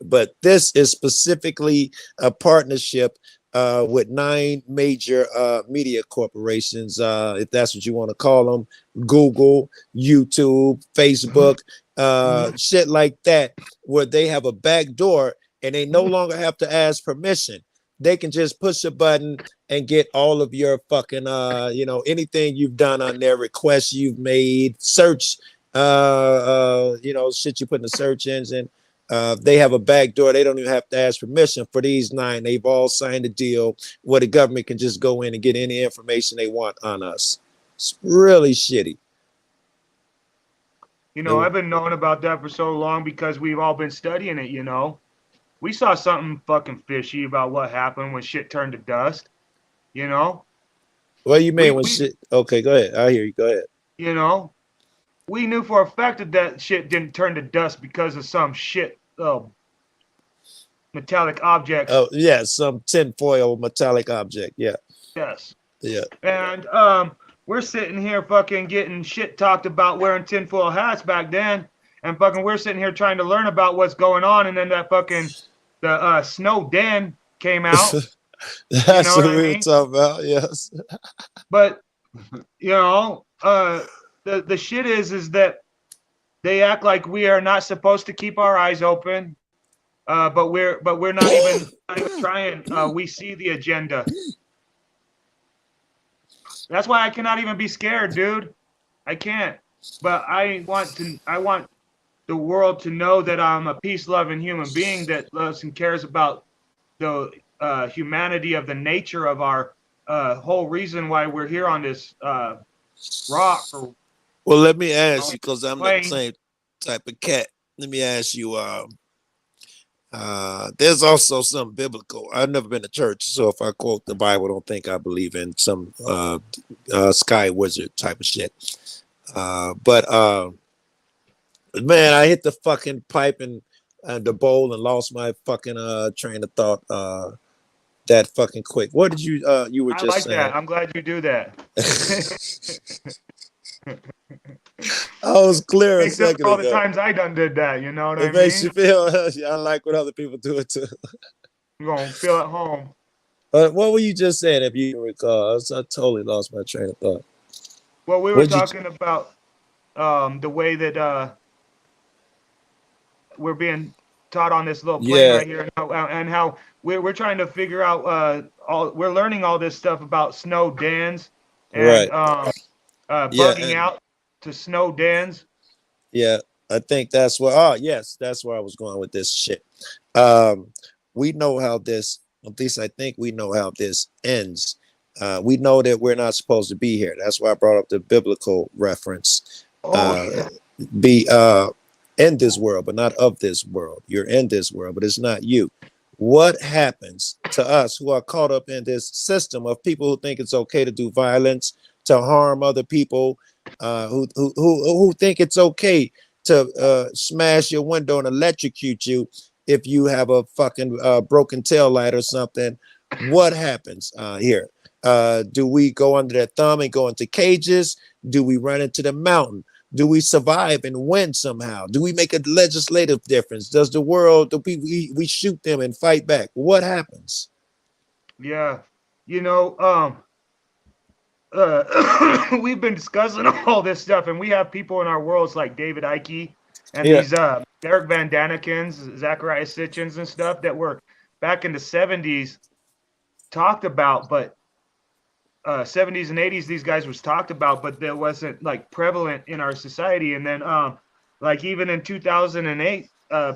Speaker 4: But this is specifically a partnership with 9 major media corporations, if that's what you want to call them: Google, YouTube, Facebook, shit like that, where they have a back door and they no longer have to ask permission. They can just push a button and get all of your fucking, anything you've done on their requests you've made, search, shit you put in the search engine. They have a back door. They don't even have to ask permission for these 9. They've all signed a deal where the government can just go in and get any information they want on us. It's really shitty.
Speaker 3: You know, I've been knowing about that for so long because we've all been studying it, you know. We saw something fucking fishy about what happened when shit turned to dust, you know.
Speaker 4: What do you mean
Speaker 3: We,
Speaker 4: when
Speaker 3: we
Speaker 4: shit? Okay, go ahead. I hear you. Go ahead.
Speaker 3: you know, we knew for a fact that that shit didn't turn to dust because of some shit, metallic objects.
Speaker 4: Oh, yeah, some tinfoil metallic object. Yeah,
Speaker 3: Yes.
Speaker 4: yeah.
Speaker 3: And we're sitting here fucking getting shit talked about wearing tinfoil hats back then, and fucking we're sitting here trying to learn about what's going on, and then that fucking the Snow Den came out. You
Speaker 4: That's
Speaker 3: know
Speaker 4: what
Speaker 3: what I
Speaker 4: we were
Speaker 3: mean?
Speaker 4: talking about. Yes.
Speaker 3: But you know, the shit is that they act like we are not supposed to keep our eyes open. But we're not even trying. We see the agenda. That's why I cannot even be scared, dude. I can't. But I want the world to know that I'm a peace-loving human being that loves and cares about the humanity of the nature of our whole reason why we're here on this rock or
Speaker 4: Well, let me ask you, because I'm the
Speaker 3: plane.
Speaker 4: same type of cat. Let me ask you, there's also some biblical. I've never been to church, so if I quote the Bible, don't think I believe in some sky wizard type of shit. But man, I hit the fucking pipe and the bowl and lost my fucking train of thought that fucking quick. What did you were
Speaker 3: I
Speaker 4: just
Speaker 3: like
Speaker 4: saying?
Speaker 3: that. I'm glad you do that.
Speaker 4: I was clear a
Speaker 3: Makes up
Speaker 4: second
Speaker 3: for all the
Speaker 4: ago.
Speaker 3: times I done did that. You know what I
Speaker 4: It makes
Speaker 3: mean?
Speaker 4: you feel. I like when other people do it too.
Speaker 3: You're gonna feel at home.
Speaker 4: But what were you just saying? If you can recall, I totally lost my train of thought.
Speaker 3: Well, we were
Speaker 4: What did you?
Speaker 3: talking about the way that we're being taught on this little plane
Speaker 4: Yeah,
Speaker 3: right here, and how we're trying to figure out we're learning all this stuff about snow dens and
Speaker 4: right. Yeah,
Speaker 3: bugging out to snow dens.
Speaker 4: yeah. I think that's where. Oh, yes, that's where I was going with this shit. Um, we know how this. At least I think we know how this ends. We know that we're not supposed to be here. That's why I brought up the biblical reference.
Speaker 3: Oh
Speaker 4: Uh,
Speaker 3: yeah.
Speaker 4: be in this world, but not of this world. You're in this world, but it's not you. What happens to us who are caught up in this system of people who think it's okay to do violence, to harm other people, who think it's okay to smash your window and electrocute you if you have a fucking broken tail light or something? What happens here? Do we go under their thumb and go into cages? Do we run into the mountain? Do we survive and win somehow? Do we make a legislative difference? Does the world, do we shoot them and fight back? What happens?
Speaker 3: Yeah. You know, we've been discussing all this stuff, and we have people in our worlds like David Icke and
Speaker 4: Yeah.
Speaker 3: these Eric Van Danikens, Zacharias Sitchins and stuff that were back in the 70s talked about, but 70s and 80s these guys was talked about, but there wasn't like prevalent in our society. And then like even in 2008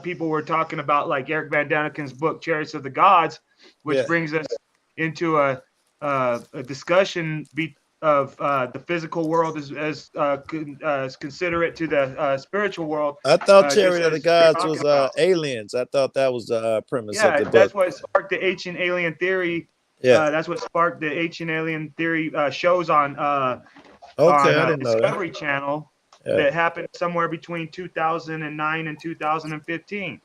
Speaker 3: people were talking about like Eric Van Daniken's book Chariots of the Gods, which
Speaker 4: Yeah.
Speaker 3: brings us into a discussion of the physical world as considerate to the spiritual world.
Speaker 4: I thought
Speaker 3: just
Speaker 4: Chariot of the
Speaker 3: as we're
Speaker 4: Gods
Speaker 3: talking
Speaker 4: was
Speaker 3: about.
Speaker 4: aliens. I thought that was the premise of
Speaker 3: Yeah,
Speaker 4: the book.
Speaker 3: that's what sparked the ancient alien theory.
Speaker 4: Yeah.
Speaker 3: That's what sparked the ancient alien theory shows on
Speaker 4: Okay, I didn't know that.
Speaker 3: Discovery Channel
Speaker 4: Yeah.
Speaker 3: that happened somewhere between 2009 and 2015.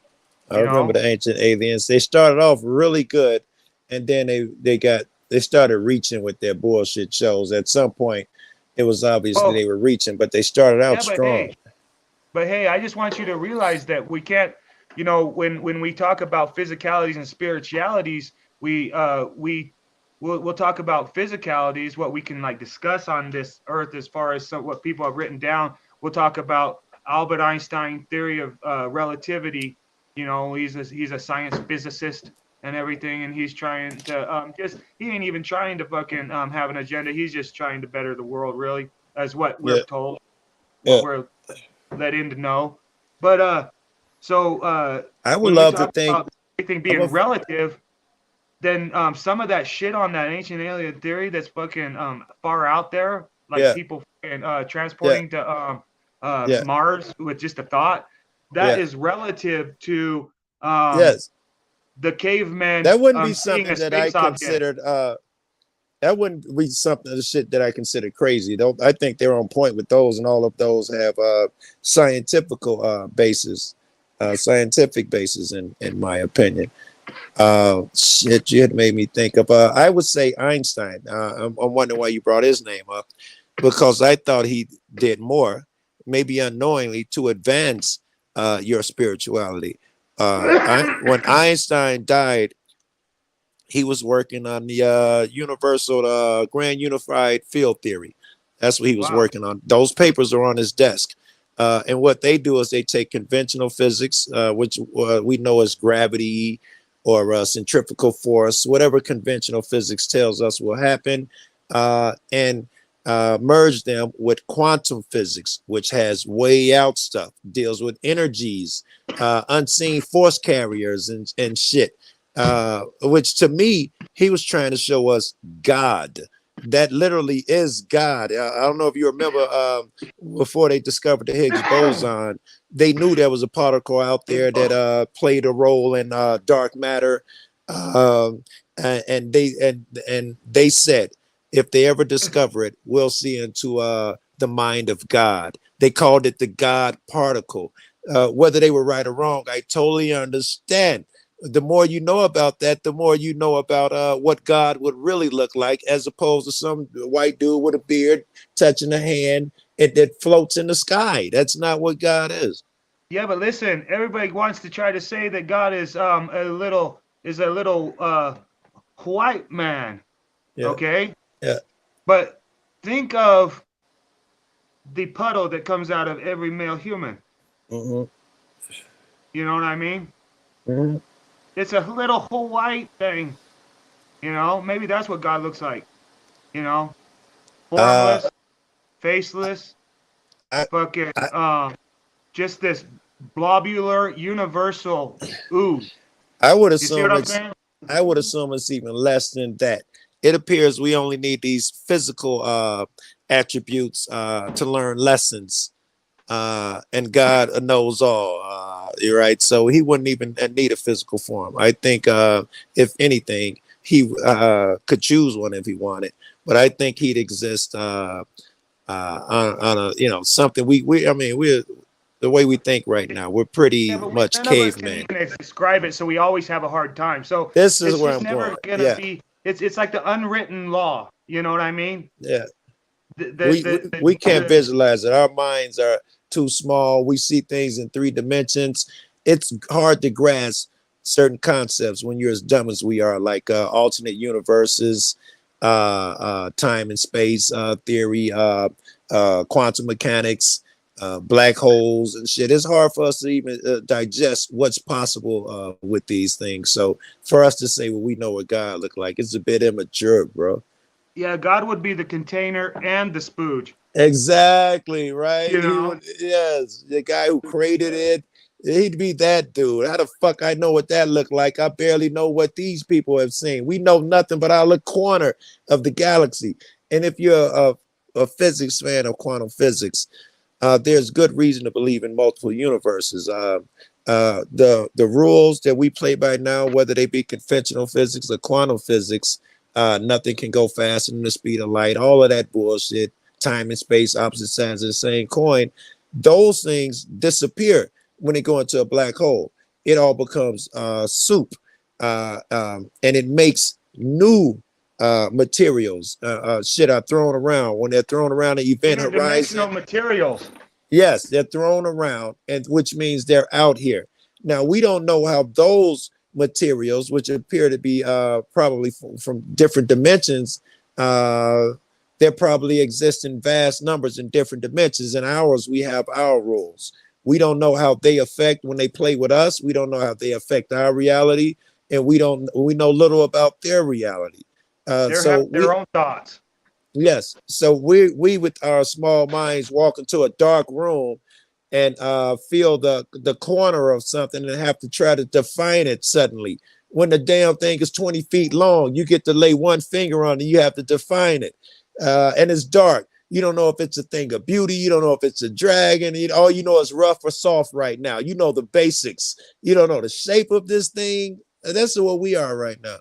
Speaker 4: I remember the ancient aliens. They started off really good, and then they started reaching with their bullshit shows. At some point, it was obviously they were reaching, but they started out strong.
Speaker 3: But hey, I just want you to realize that we can't, you know, when we talk about physicalities and spiritualities, we'll talk about physicalities, what we can like discuss on this earth as far as what people have written down. We'll talk about Albert Einstein theory of relativity. You know, he's a science physicist and everything, and he's trying to he ain't even trying to fucking have an agenda. He's just trying to better the world, really, as what we're told, what we're let in to know. But
Speaker 4: I would love to think
Speaker 3: everything being relative, then some of that shit on that ancient alien theory that's fucking far out there, like people transporting to Mars with just a thought, that is relative to the cavemen.
Speaker 4: That wouldn't be something that I considered. That wouldn't be something of the shit that I consider crazy. I think they're on point with those, and all of those have scientific basis in my opinion. Shit, you had made me think of. I would say Einstein. I'm wondering why you brought his name up, because I thought he did more, maybe unknowingly, to advance your spirituality. When Einstein died, he was working on the universal grand unified field theory. That's what he was working on. Those papers are on his desk. And what they do is they take conventional physics, which we know as gravity or centrifugal force, whatever conventional physics tells us will happen, and merge them with quantum physics, which has way out stuff, deals with energies, unseen force carriers and shit. Which to me, he was trying to show us God. That literally is God. I don't know if you remember before they discovered the Higgs boson, they knew there was a particle out there that played a role in dark matter. And they said, if they ever discover it, we'll see into the mind of God. They called it the God particle. Whether they were right or wrong, I totally understand. The more you know about that, the more you know about what God would really look like, as opposed to some white dude with a beard touching a hand that floats in the sky. That's not what God is.
Speaker 3: Yeah, but listen, everybody wants to try to say that God is a little white man.
Speaker 4: Yeah.
Speaker 3: Okay.
Speaker 4: Yeah.
Speaker 3: But think of the puddle that comes out of every male human.
Speaker 4: Mm-hmm.
Speaker 3: You know what I mean?
Speaker 4: Mm-hmm.
Speaker 3: It's a little white thing. You know, maybe that's what God looks like. You know, formless, faceless, fucking just this globular, universal ooze.
Speaker 4: I would
Speaker 3: You see what I'm
Speaker 4: assume
Speaker 3: saying?
Speaker 4: I would assume it's even less than that. It appears we only need these physical attributes to learn lessons and God knows all. You're right. So he wouldn't even need a physical form. I think, if anything, he could choose one if he wanted, but I think he'd exist on a something I mean we're the way we think right now. We're
Speaker 3: Yeah,
Speaker 4: pretty
Speaker 3: but
Speaker 4: much
Speaker 3: none of us can
Speaker 4: cavemen.
Speaker 3: even describe it, so we always have a hard time. So
Speaker 4: This is
Speaker 3: it's
Speaker 4: where
Speaker 3: just
Speaker 4: I'm
Speaker 3: never
Speaker 4: going.
Speaker 3: gonna
Speaker 4: Yeah,
Speaker 3: be. It's like the unwritten law. You know what I mean?
Speaker 4: yeah.
Speaker 3: The
Speaker 4: We,
Speaker 3: the
Speaker 4: we
Speaker 3: the,
Speaker 4: we can't
Speaker 3: the
Speaker 4: visualize it. Our minds are too small. We see things in 3 dimensions. It's hard to grasp certain concepts when you're as dumb as we are, like alternate universes, time and space theory, quantum mechanics, black holes and shit. It's hard for us to even digest what's possible with these things. So for us to say, well, we know what God look like, it's a bit immature, bro.
Speaker 3: yeah, God would be the container and the spooge.
Speaker 4: Exactly, right?
Speaker 3: You
Speaker 4: He
Speaker 3: know?
Speaker 4: would, yes, the guy who created it, he'd be that dude. How the fuck I know what that looked like? I barely know what these people have seen. We know nothing but our little corner of the galaxy. And if you're a physics fan of quantum physics, there's good reason to believe in multiple universes. The rules that we play by now, whether they be conventional physics or quantum physics, nothing can go faster than the speed of light. All of that bullshit, time and space, opposite sides of the same coin. Those things disappear when they go into a black hole. It all becomes soup, and it makes new materials. Shit are thrown around when they're thrown around the event
Speaker 3: Interdimensional
Speaker 4: horizon.
Speaker 3: materials.
Speaker 4: Yes, they're thrown around, and which means they're out here. Now we don't know how those materials, which appear to be probably from different dimensions, uh, they probably exist in vast numbers in different dimensions. In ours, we have our rules. We don't know how they affect when they play with us. We don't know how they affect our reality, and we know little about their reality.
Speaker 3: They have
Speaker 4: So
Speaker 3: their own thoughts.
Speaker 4: yes. So we with our small minds walk into a dark room and feel the corner of something and have to try to define it suddenly. When the damn thing is 20 feet long, you get to lay one finger on it, you have to define it. And it's dark. You don't know if it's a thing of beauty. You don't know if it's a dragon. All you know is rough or soft right now. You know the basics. You don't know the shape of this thing. And that's what we are right now.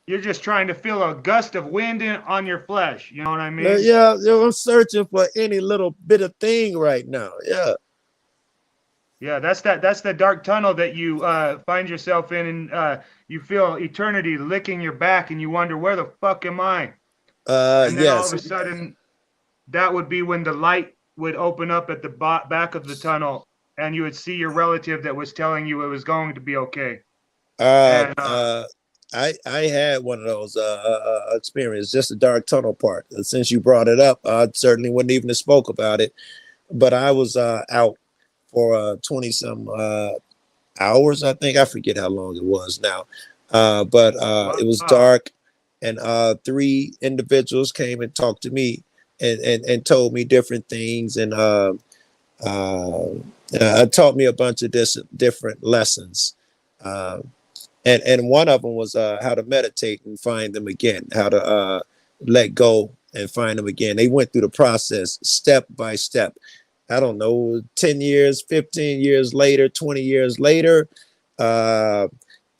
Speaker 3: You're just trying to feel a gust of wind on your flesh. You know what I mean?
Speaker 4: Yeah, I'm searching for any little bit of thing right now. Yeah.
Speaker 3: Yeah, that's the dark tunnel that you find yourself in, and you feel eternity licking your back, and you wonder, where the fuck am I? And then all of
Speaker 4: Yes.
Speaker 3: a sudden, that would be when the light would open up at the back of the tunnel, and you would see your relative that was telling you it was going to be okay.
Speaker 4: Uh,
Speaker 3: And
Speaker 4: uh, I had one of those experiences, just the dark tunnel part. Since you brought it up, I certainly wouldn't even have spoke about it. But I was out for 20 some hours. I think I forget how long it was now. But it was
Speaker 3: wow,
Speaker 4: dark, and three individuals came and talked to me and told me different things and taught me a bunch of different lessons. Uh, and one of them was how to meditate and find them again, how to let go and find them again. They went through the process step by step. I don't know, 10 years, 15 years later, 20 years later, uh,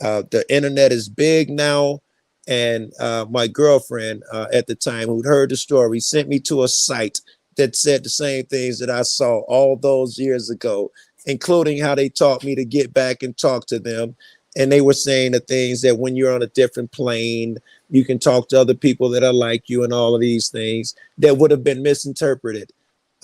Speaker 4: the internet is big now. And my girlfriend at the time, who'd heard the story, sent me to a site that said the same things that I saw all those years ago, including how they taught me to get back and talk to them. And they were saying the things that when you're on a different plane, you can talk to other people that are like you and all of these things that would have been misinterpreted.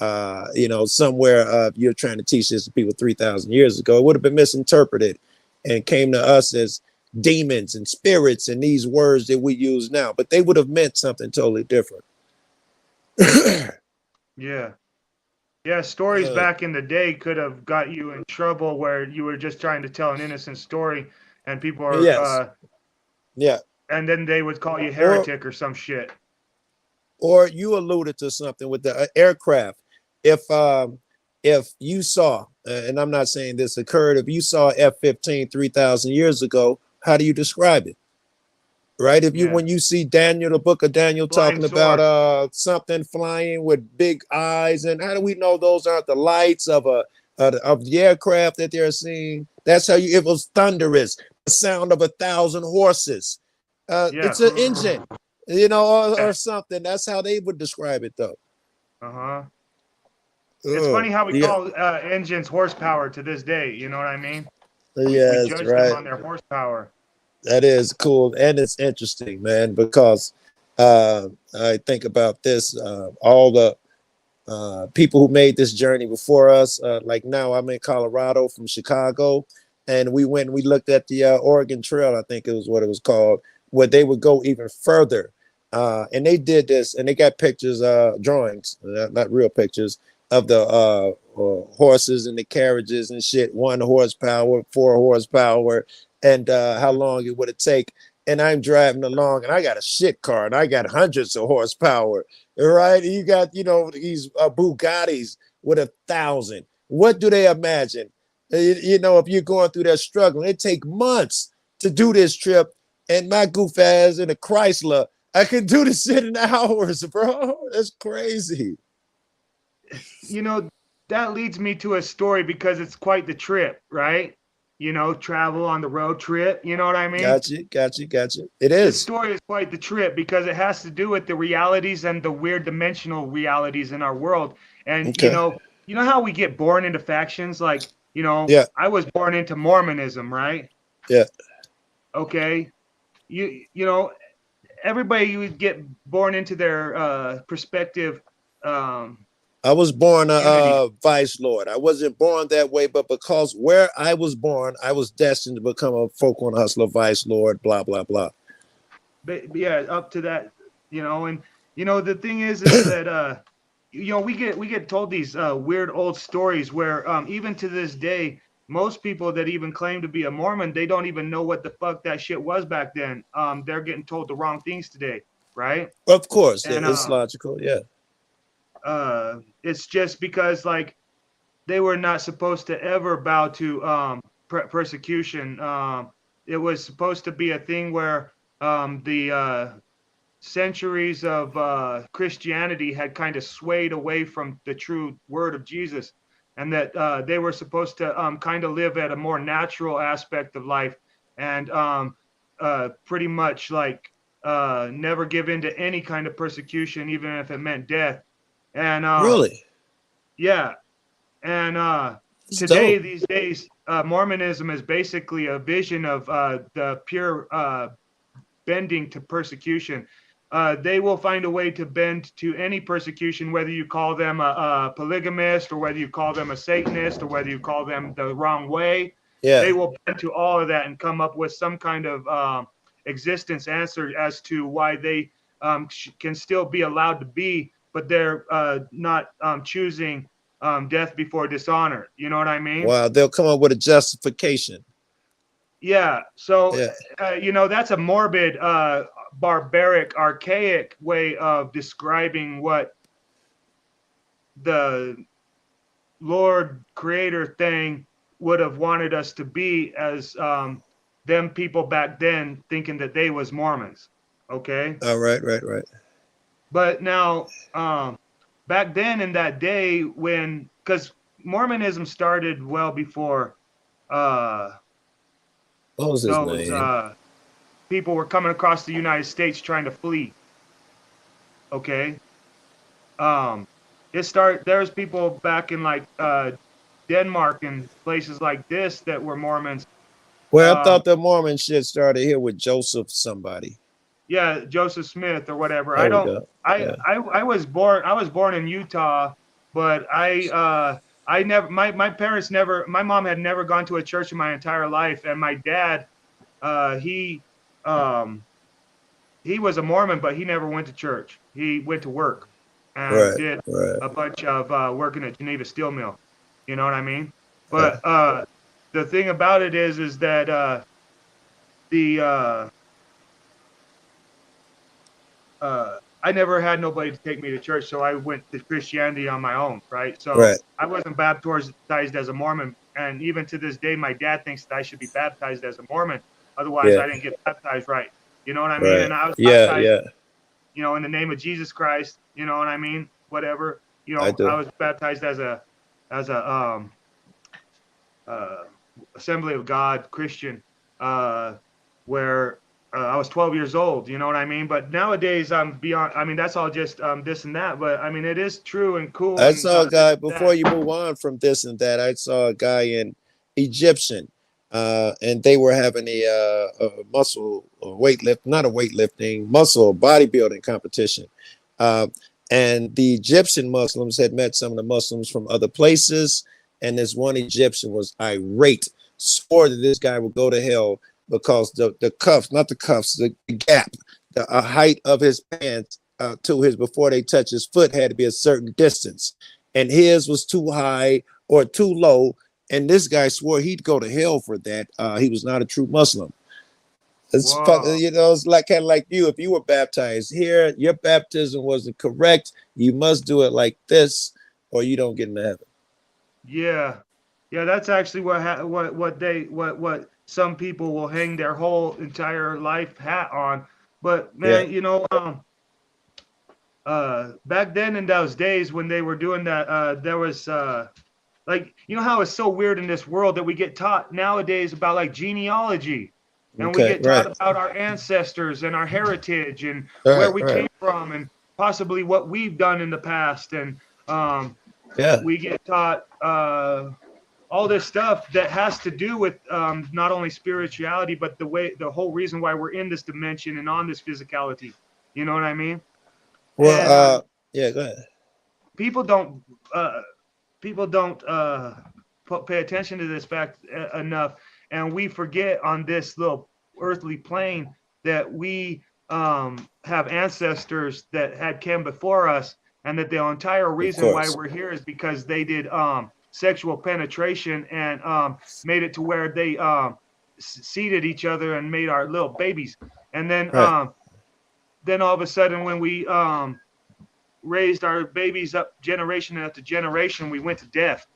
Speaker 4: Somewhere you're trying to teach this to people 3,000 years ago, it would have been misinterpreted and came to us as demons and spirits and these words that we use now, but they would have meant something totally different.
Speaker 3: yeah. Yeah, stories
Speaker 4: uh,
Speaker 3: back in the day could have got you in trouble where you were just trying to tell an innocent story, and people are,
Speaker 4: yes, yeah.
Speaker 3: and then they would call you
Speaker 4: Or
Speaker 3: heretic or some shit.
Speaker 4: you alluded to something with the aircraft. If you saw, and I'm not saying this occurred, if you saw F-15 3,000 years ago, how do you describe it? right? If you
Speaker 3: Yeah.
Speaker 4: when you see Daniel, the book of Daniel,
Speaker 3: Flying
Speaker 4: talking about
Speaker 3: sword.
Speaker 4: something flying with big eyes, and how do we know those aren't the lights of the aircraft that they're seeing? That's how you. It was thunderous, the sound of 1,000 horses.
Speaker 3: Yeah.
Speaker 4: It's an engine, you know, or
Speaker 3: Yeah.
Speaker 4: something. That's how they would describe it, though.
Speaker 3: Uh-huh. It's
Speaker 4: Oh,
Speaker 3: funny how we
Speaker 4: yeah,
Speaker 3: call engines horsepower to this day. You know what I mean? We
Speaker 4: yes,
Speaker 3: judge them
Speaker 4: right.
Speaker 3: on their horsepower.
Speaker 4: That is cool, and it's interesting, man, because I think about this, all the people who made this journey before us. Like now, I'm in Colorado from Chicago, and we went and we looked at the Oregon Trail. I think it was what it was called, where they would go even further. And they did this, and they got pictures, drawings, not real pictures of the horses and the carriages and shit. 1 horsepower, 4 horsepower, and how long it would it take. And I'm driving along, and I got a shit car, and I got hundreds of horsepower. Right? You got, you know, these Bugattis with 1,000. What do they imagine? You know, if you're going through that struggle, it take months to do this trip. And my goof ass in a Chrysler, I can do this shit in hours, bro. That's crazy.
Speaker 3: You know, that leads me to a story because it's quite the trip, right? You know, travel on the road trip. You know what I mean?
Speaker 4: Got you, got you, got you. It
Speaker 3: This
Speaker 4: is.
Speaker 3: story is quite the trip because it has to do with the realities and the weird dimensional realities in our world. And
Speaker 4: Okay.
Speaker 3: you know how we get born into factions? Like,
Speaker 4: Yeah,
Speaker 3: I was born into Mormonism, right?
Speaker 4: yeah.
Speaker 3: Okay. You know, everybody would get born into their perspective
Speaker 4: I was born a
Speaker 3: unity.
Speaker 4: vice lord. I wasn't born that way, but because where I was born, I was destined to become a folk on hustler vice lord. Blah blah blah.
Speaker 3: But yeah, up to that, and the thing is that we get told these weird old stories where even to this day, most people that even claim to be a Mormon, they don't even know what the fuck that shit was back then. They're getting told the wrong things today, right?
Speaker 4: Of course,
Speaker 3: And
Speaker 4: it's logical. Yeah.
Speaker 3: it's just because like they were not supposed to ever bow to persecution. It was supposed to be a thing where the centuries of Christianity had kind of swayed away from the true word of Jesus, and that they were supposed to kind of live at a more natural aspect of life and pretty much like never give in to any kind of persecution, even if it meant death. And
Speaker 4: Really?
Speaker 3: yeah, and
Speaker 4: It's
Speaker 3: today,
Speaker 4: dope.
Speaker 3: these days, Mormonism is basically a vision of the pure bending to persecution. They will find a way to bend to any persecution, whether you call them a polygamist or whether you call them a Satanist or whether you call them the wrong way.
Speaker 4: Yeah.
Speaker 3: They will bend to all of that and come up with some kind of existence answer as to why they can still be allowed to be, but they're not choosing death before dishonor. You know what I mean?
Speaker 4: Wow. They'll come up with a justification.
Speaker 3: Yeah. So,
Speaker 4: Yeah.
Speaker 3: that's a morbid, barbaric, archaic way of describing what the Lord Creator thing would have wanted us to be as them people back then thinking that they was Mormons. Okay.
Speaker 4: All right. Right. Right.
Speaker 3: But now, back then in that day because Mormonism started well before uh,
Speaker 4: What was his
Speaker 3: those
Speaker 4: name?
Speaker 3: people were coming across the United States trying to flee. Okay. Um, there's people back in like Denmark and places like this that were Mormons.
Speaker 4: Well, I
Speaker 3: Um,
Speaker 4: thought the Mormon shit started here with Joseph somebody.
Speaker 3: yeah, Joseph Smith or whatever. I
Speaker 4: There we
Speaker 3: don't.
Speaker 4: go.
Speaker 3: I
Speaker 4: Yeah.
Speaker 3: I was born. I was born in Utah, but I never. My parents never. My mom had never gone to a church in my entire life, and my dad, he um he was a Mormon, but he never went to church. He went to work and
Speaker 4: Right.
Speaker 3: did
Speaker 4: Right.
Speaker 3: a bunch of working at Geneva Steel Mill. You know what I mean?
Speaker 4: Yeah.
Speaker 3: But the thing about it is that the I never had nobody to take me to church, so I went to Christianity on my own, right? So
Speaker 4: Right.
Speaker 3: I wasn't baptized as a Mormon, and even to this day, my dad thinks that I should be baptized as a Mormon. Otherwise,
Speaker 4: Yeah.
Speaker 3: I didn't get baptized right. You know what I mean?
Speaker 4: Right.
Speaker 3: And I was
Speaker 4: Yeah,
Speaker 3: baptized,
Speaker 4: yeah,
Speaker 3: you know, in the name of Jesus Christ. You know what I mean? Whatever. You
Speaker 4: I
Speaker 3: know, I
Speaker 4: do.
Speaker 3: was baptized as a uh, Assembly of God Christian, uh, where I was 12 years old. You know what I mean? But nowadays I'm beyond. I mean, that's all just this and that. But I mean, it is true and cool
Speaker 4: I
Speaker 3: and
Speaker 4: saw a
Speaker 3: this
Speaker 4: guy
Speaker 3: and
Speaker 4: before
Speaker 3: that.
Speaker 4: you move on from this and that. I saw a guy in Egyptian, and they were having a muscle or weightlift, not a weightlifting, muscle bodybuilding competition. Uh, and the Egyptian Muslims had met some of the Muslims from other places, and this one Egyptian was irate, swore that this guy would go to hell because the cuffs, not the cuffs, the gap, the height of his pants to his before they touch his foot had to be a certain distance, and his was too high or too low. And this guy swore he'd go to hell for that. He was not a true Muslim. It's fuck,
Speaker 3: Whoa.
Speaker 4: it's like kind of like you. If you were baptized here, your baptism wasn't correct. You must do it like this, or you don't get into heaven.
Speaker 3: Yeah, yeah, that's actually what some people will hang their whole entire life hat on. But
Speaker 4: Yeah.
Speaker 3: man, you know, back then in those days when they were doing that, there was like, you know how it's so weird in this world that we get taught nowadays about like genealogy, and we
Speaker 4: Okay.
Speaker 3: get taught
Speaker 4: Right.
Speaker 3: about our ancestors and our heritage and where
Speaker 4: Right.
Speaker 3: we
Speaker 4: Right.
Speaker 3: came from and possibly what we've done in the past, and um,
Speaker 4: Yeah.
Speaker 3: we get taught all this stuff that has to do with not only spirituality, but the whole reason why we're in this dimension and on this physicality. You know what I mean?
Speaker 4: Well.
Speaker 3: And
Speaker 4: Yeah. Go ahead.
Speaker 3: people don't uh, people don't pay attention to this fact enough, and we forget on this little earthly plane that we have ancestors that had come before us, and that the entire
Speaker 4: Of
Speaker 3: reason why
Speaker 4: course.
Speaker 3: we're here is because they did sexual penetration and made it to where they seeded each other and made our little babies, and
Speaker 4: Right.
Speaker 3: then all of a sudden when we raised our babies up generation after generation, we went to death,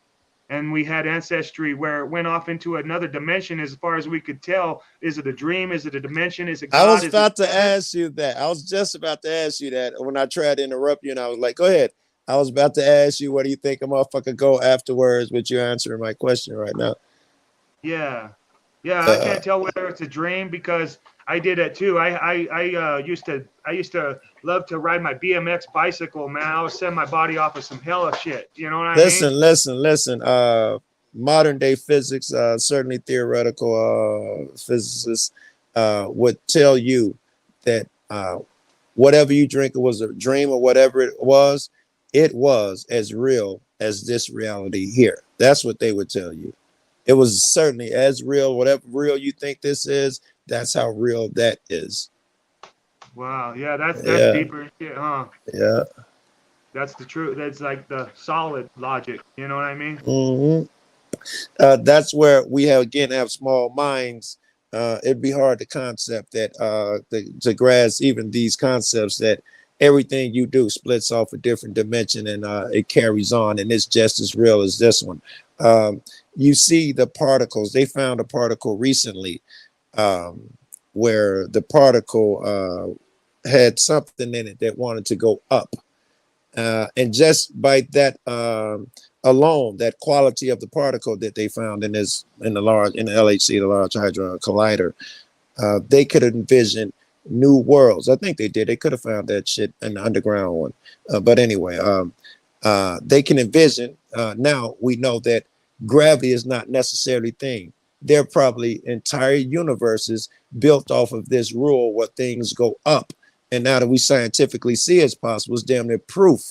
Speaker 3: and we had ancestry where it went off into another dimension. As far as we could tell, is it a dream? Is it a dimension? Is it
Speaker 4: I
Speaker 3: God?
Speaker 4: was
Speaker 3: Is it
Speaker 4: about to
Speaker 3: heaven?
Speaker 4: ask you that. I was just about to ask you that when I tried to interrupt you, and I was like, "Go ahead." I was about to ask you, "What do you think a motherfucker go afterwards?" But you're answering my question right now.
Speaker 3: Yeah, yeah. I
Speaker 4: Uh,
Speaker 3: can't tell whether it's a dream because I did it too. I used to love to ride my BMX bicycle, man. I would send my body off of some hella shit. You know what I mean?
Speaker 4: listen. Modern day physics, certainly theoretical physicists, would tell you that whatever you drink, it was a dream or whatever it was as real as this reality here. That's what they would tell you. It was certainly as real, whatever real you think this is, that's how real that is.
Speaker 3: Wow. Yeah, that's
Speaker 4: Yeah,
Speaker 3: deeper shit, huh?
Speaker 4: yeah.
Speaker 3: That's the truth. That's like the solid logic. You know what I mean?
Speaker 4: Hmm. That's where we have small minds. It'd be hard to concept that to grasp even these concepts that everything you do splits off a different dimension and it carries on and it's just as real as this one. Um, you see the particles. They found a particle recently um, where the particle had something in it that wanted to go up. And just by that alone, that quality of the particle that they found in the LHC, the Large Hadron Collider, they could envision new worlds. I think they did. They could have found that shit in the underground one. But anyway, they can envision. Now we know that gravity is not necessarily a thing. There are probably entire universes built off of this rule where things go up. And now that we scientifically see it's possible, it's damn near proof.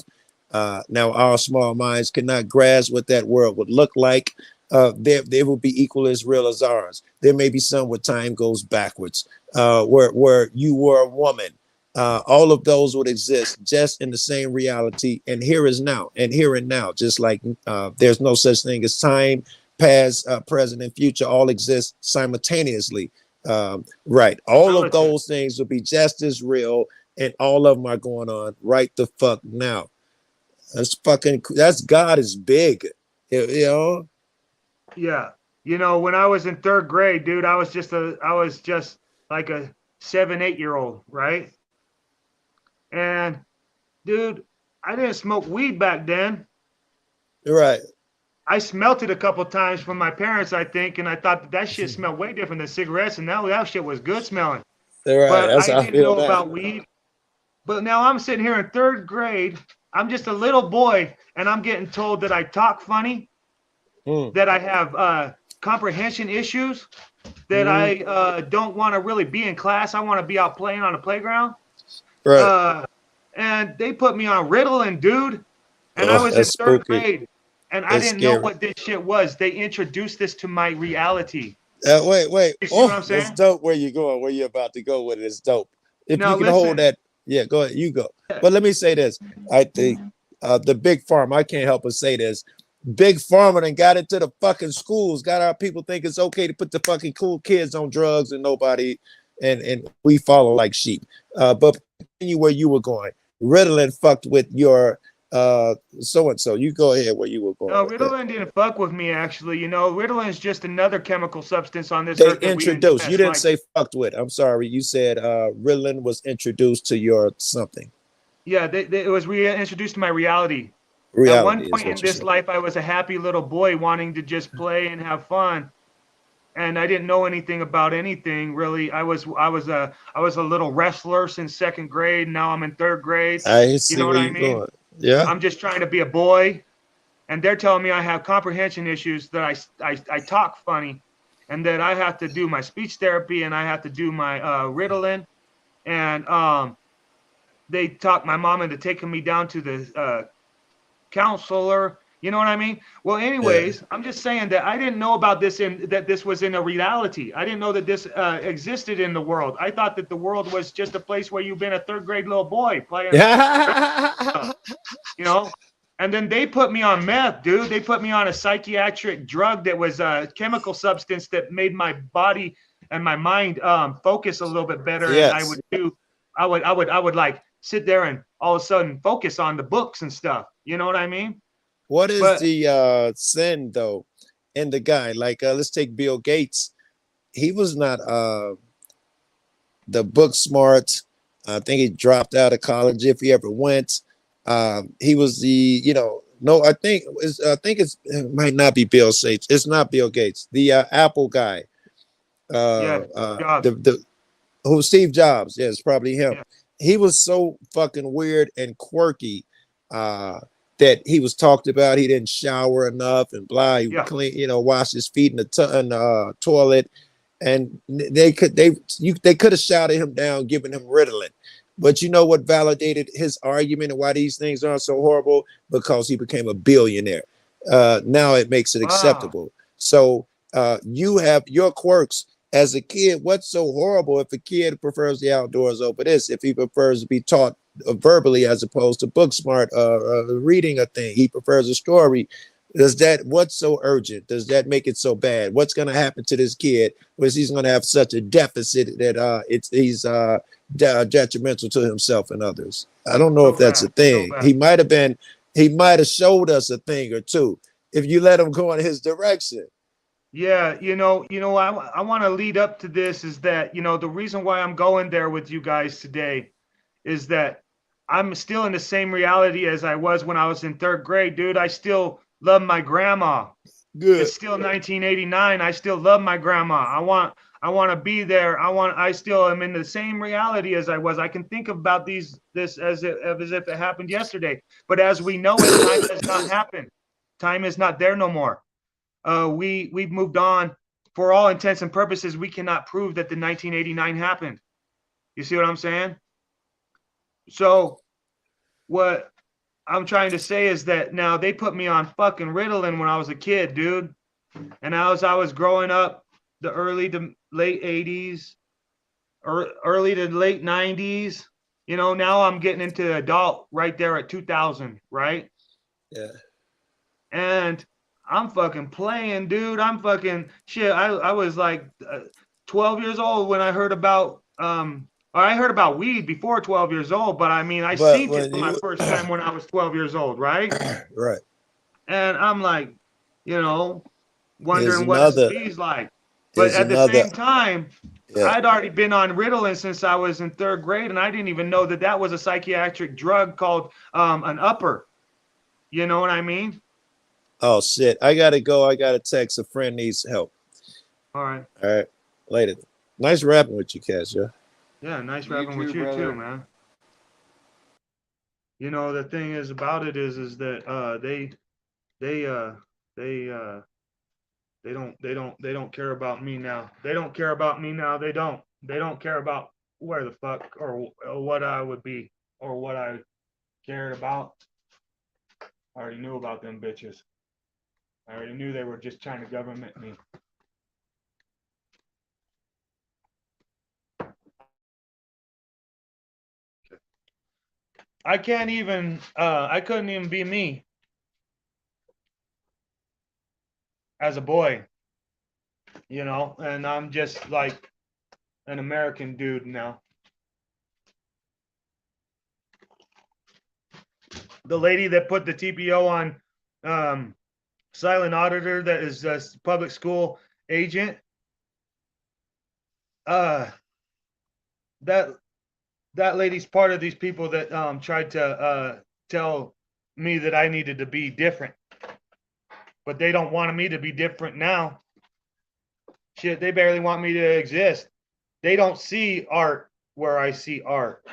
Speaker 4: Now our small minds cannot grasp what that world would look like. They will be equal as real as ours. There may be some where time goes backwards, where you were a woman. All of those would exist just in the same reality, and here is now, and here and now. Just like there's no such thing as time, past, present, and future all exist simultaneously. Right, all of
Speaker 3: Relative.
Speaker 4: those things will be just as real, and all of them are going on right the fuck now. That's God is big, you know.
Speaker 3: Yeah. You know, when I was in third grade, dude, I was just like a 7, 8-year-old, right? And dude, I didn't smoke weed back then.
Speaker 4: Right.
Speaker 3: I smelt it a couple times from my parents, I think, and I thought that shit smelled way different than cigarettes, and now that shit was good smelling.
Speaker 4: Right.
Speaker 3: But
Speaker 4: That's
Speaker 3: I
Speaker 4: how I
Speaker 3: didn't
Speaker 4: feel
Speaker 3: know
Speaker 4: now.
Speaker 3: about weed. But now I'm sitting here in 3rd grade. I'm just a little boy, and I'm getting told that I talk funny,
Speaker 4: Mm.
Speaker 3: that I have comprehension issues, that
Speaker 4: Mm.
Speaker 3: I don't want to really be in class. I want to be out playing on the playground.
Speaker 4: Right.
Speaker 3: And they put me on Ritalin, dude. And I
Speaker 4: Oh,
Speaker 3: was in
Speaker 4: that's
Speaker 3: 3rd
Speaker 4: spooky.
Speaker 3: grade, and I
Speaker 4: That's
Speaker 3: didn't know
Speaker 4: scary.
Speaker 3: what this shit was. They introduced this to my reality.
Speaker 4: Wait.
Speaker 3: You see what
Speaker 4: Oh,
Speaker 3: I'm
Speaker 4: that's
Speaker 3: saying?
Speaker 4: dope. Where you going? Where you about to go with it? It's dope. If you
Speaker 3: Now
Speaker 4: can hold
Speaker 3: listen.
Speaker 4: that, yeah, go ahead. You go. But let me say this. I think the big farm. I can't help but say this. Big Pharma done got into the fucking schools. Got our people think it's okay to put the fucking cool kids on drugs and nobody, and we follow like sheep. But continue where you were going. Ritalin fucked with your so and so. You go ahead where you were going
Speaker 3: No,
Speaker 4: with that.
Speaker 3: Ritalin didn't fuck with me, actually. You know, Ritalin is just another chemical substance on this
Speaker 4: They
Speaker 3: earth that we
Speaker 4: introduced. You
Speaker 3: ingest.
Speaker 4: didn't
Speaker 3: Like,
Speaker 4: say fucked with. I'm sorry. You said Ritalin was introduced to your something.
Speaker 3: yeah, it was reintroduced to my reality. At one
Speaker 4: Reality is
Speaker 3: point
Speaker 4: what
Speaker 3: in
Speaker 4: you
Speaker 3: this
Speaker 4: said.
Speaker 3: life, I was a happy little boy wanting to just play and have fun, and I didn't know anything about anything really. I was a little wrestler since 2nd grade. Now I'm in 3rd grade.
Speaker 4: I
Speaker 3: You
Speaker 4: see
Speaker 3: know
Speaker 4: where
Speaker 3: what I
Speaker 4: you're
Speaker 3: mean?
Speaker 4: going. Yeah.
Speaker 3: I'm just trying to be a boy, and they're telling me I have comprehension issues, that I talk funny, and that I have to do my speech therapy and I have to do my Ritalin, and they talked my mom into taking me down to the counselor. You know what I mean? Well,
Speaker 4: Yeah.
Speaker 3: anyways, I'm just saying that I didn't know about this, in that this was in a reality. I didn't know that this existed in the world. I thought that the world was just a place where you've been a 3rd grade little boy playing, you know. And then they put me on meth, dude. They put me on a psychiatric drug that was a chemical substance that made my body and my mind focus a little bit better. And
Speaker 4: Yes.
Speaker 3: I would like sit there and all of a sudden focus on the books and stuff. You know what I mean?
Speaker 4: What is
Speaker 3: But
Speaker 4: the sin though in the guy? Like let's take Bill Gates. He was not the book smart. I think he dropped out of college if he ever went. He was no, it might not be Bill Gates. It's not Bill Gates. The Apple guy.
Speaker 3: yeah, jobs.
Speaker 4: The who Steve Jobs. Yeah, it's probably him.
Speaker 3: Yeah.
Speaker 4: He was so fucking weird and quirky that he was talked about. He didn't shower enough and blah. He would
Speaker 3: Yeah.
Speaker 4: clean, wash his feet in the toilet, and they could have shouted him down, giving him Ritalin. But you know what validated his argument and why these things are so horrible? Because he became a billionaire. Now it makes it
Speaker 3: Wow.
Speaker 4: acceptable. So you have your quirks as a kid. What's so horrible if a kid prefers the outdoors over this? If he prefers to be taught verbally as opposed to book smart, reading a thing, he prefers a story. What's so urgent? Does that make it so bad? What's going to happen to this kid? Was he's going to have such a deficit that he's detrimental to himself and others? I don't know
Speaker 3: So
Speaker 4: if that's a
Speaker 3: bad. So
Speaker 4: thing.
Speaker 3: bad.
Speaker 4: He might have showed us a thing or two if you let him go in his direction.
Speaker 3: Yeah, I want to lead up to this, is that, the reason why I'm going there with you guys today is that I'm still in the same reality as I was when I was in 3rd grade, dude. I still love my grandma.
Speaker 4: Good.
Speaker 3: It's still 1989. I still love my grandma. I want to be there. I still am in the same reality as I was. I can think about this as if it happened yesterday. But as we know it, time has not happened. Time is not there no more. We've moved on. For all intents and purposes, we cannot prove that the 1989 happened. You see what I'm saying? So what I'm trying to say is that now they put me on fucking Ritalin when I was a kid, dude. And as I was growing up, the early to late 80s, or early to late 90s, now I'm getting into adult right there at 2000, right?
Speaker 4: Yeah.
Speaker 3: And I'm fucking playing, dude. I'm fucking shit. I was like 12 years old when I heard about or I heard about weed before 12 years old, but I mean I
Speaker 4: But
Speaker 3: seen it
Speaker 4: when
Speaker 3: for my
Speaker 4: you
Speaker 3: first time when I was 12 years old, right?
Speaker 4: right,
Speaker 3: And I'm like, you know,
Speaker 4: here's
Speaker 3: wondering what it
Speaker 4: another
Speaker 3: feels like. But
Speaker 4: here's
Speaker 3: at the
Speaker 4: another
Speaker 3: same time,
Speaker 4: Yeah.
Speaker 3: I'd already been on Ritalin since I was in 3rd grade, and I didn't even know that that was a psychiatric drug called an upper. You know what I mean?
Speaker 4: Oh shit. I gotta go. I gotta text a friend needs help.
Speaker 3: All right.
Speaker 4: All right. Later. Nice rapping with you, Cass, yeah.
Speaker 3: Yeah, nice
Speaker 2: You
Speaker 3: rapping with
Speaker 2: too,
Speaker 3: you
Speaker 2: brother.
Speaker 3: too, man. You know, the thing is about it is that they they don't care about me now. They don't care about me now. They don't care about where the fuck or what I would be or what I cared about. I already knew about them bitches. I already knew they were just trying to government me. I can't even I couldn't even be me as a boy, you know, and I'm just like an American dude now. The lady that put the TPO on silent auditor that is a public school agent, uh that that lady's part of these people that tried to tell me that I needed to be different, but they don't want me to be different now. Shit, they barely want me to exist. They don't see art where I see art.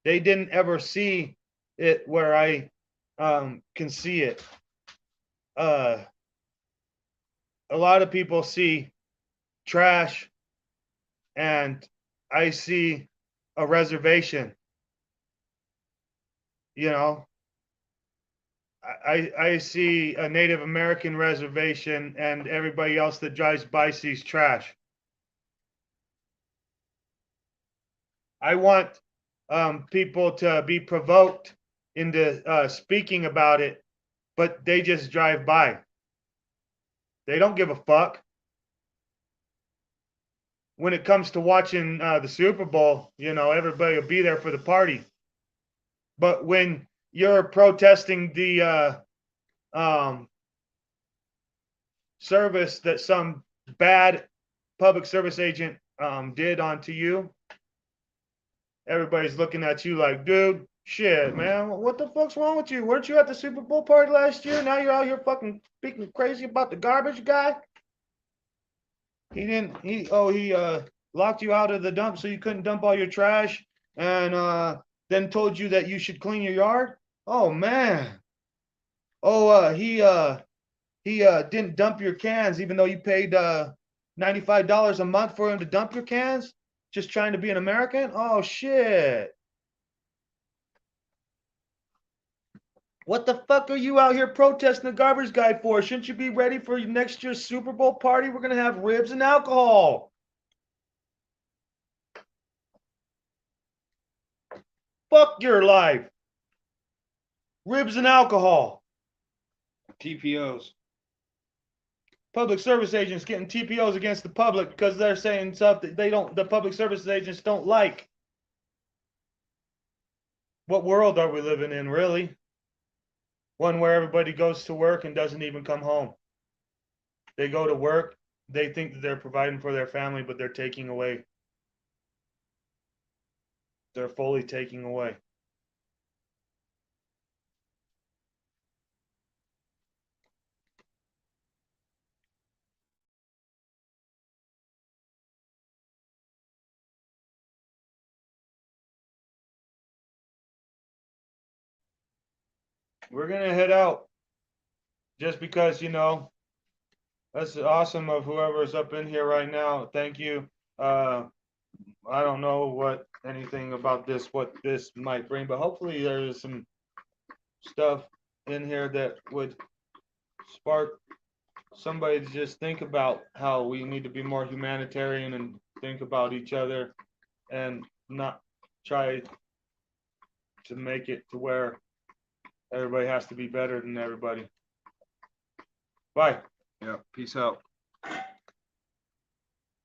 Speaker 3: They didn't ever see it where I can see it. A lot of people see trash, and I see a reservation. You know, I see a Native American reservation, and everybody else that drives by sees trash. I want people to be provoked into speaking about it, but they just drive by. They don't give a fuck. When it comes to watching the Super Bowl, you know, everybody will be there for the party. But when you're protesting the service that some bad public service agent did onto you, everybody's looking at you like, dude, shit, man, what the fuck's wrong with you? Weren't you at the Super Bowl party last year? Now you're out here fucking speaking crazy about the garbage guy? He locked you out of the dump so you couldn't dump all your trash, and then told you that you should clean your yard? Oh man. He didn't dump your cans even though you paid $95 a month for him to dump your cans? Just trying to be an American? Oh shit. What the fuck are you out here protesting the garbage guy for? Shouldn't you be ready for next year's Super Bowl party? We're gonna have ribs and alcohol. Fuck your life. Ribs and alcohol.
Speaker 2: TPOs.
Speaker 3: Public service agents getting TPOs against the public because they're saying stuff that the public service agents don't like. What world are we living in, really? One where everybody goes to work and doesn't even come home. They go to work, they think that they're providing for their family, but they're taking away. They're fully taking away. We're gonna head out just because, you know, that's awesome of whoever's up in here right now. Thank you. I don't know what anything about this, what this might bring, but hopefully there's some stuff in here that would spark somebody to just think about how we need to be more humanitarian and think about each other and not try to make it to where everybody has to be better than everybody. Bye.
Speaker 2: Yeah. Peace out.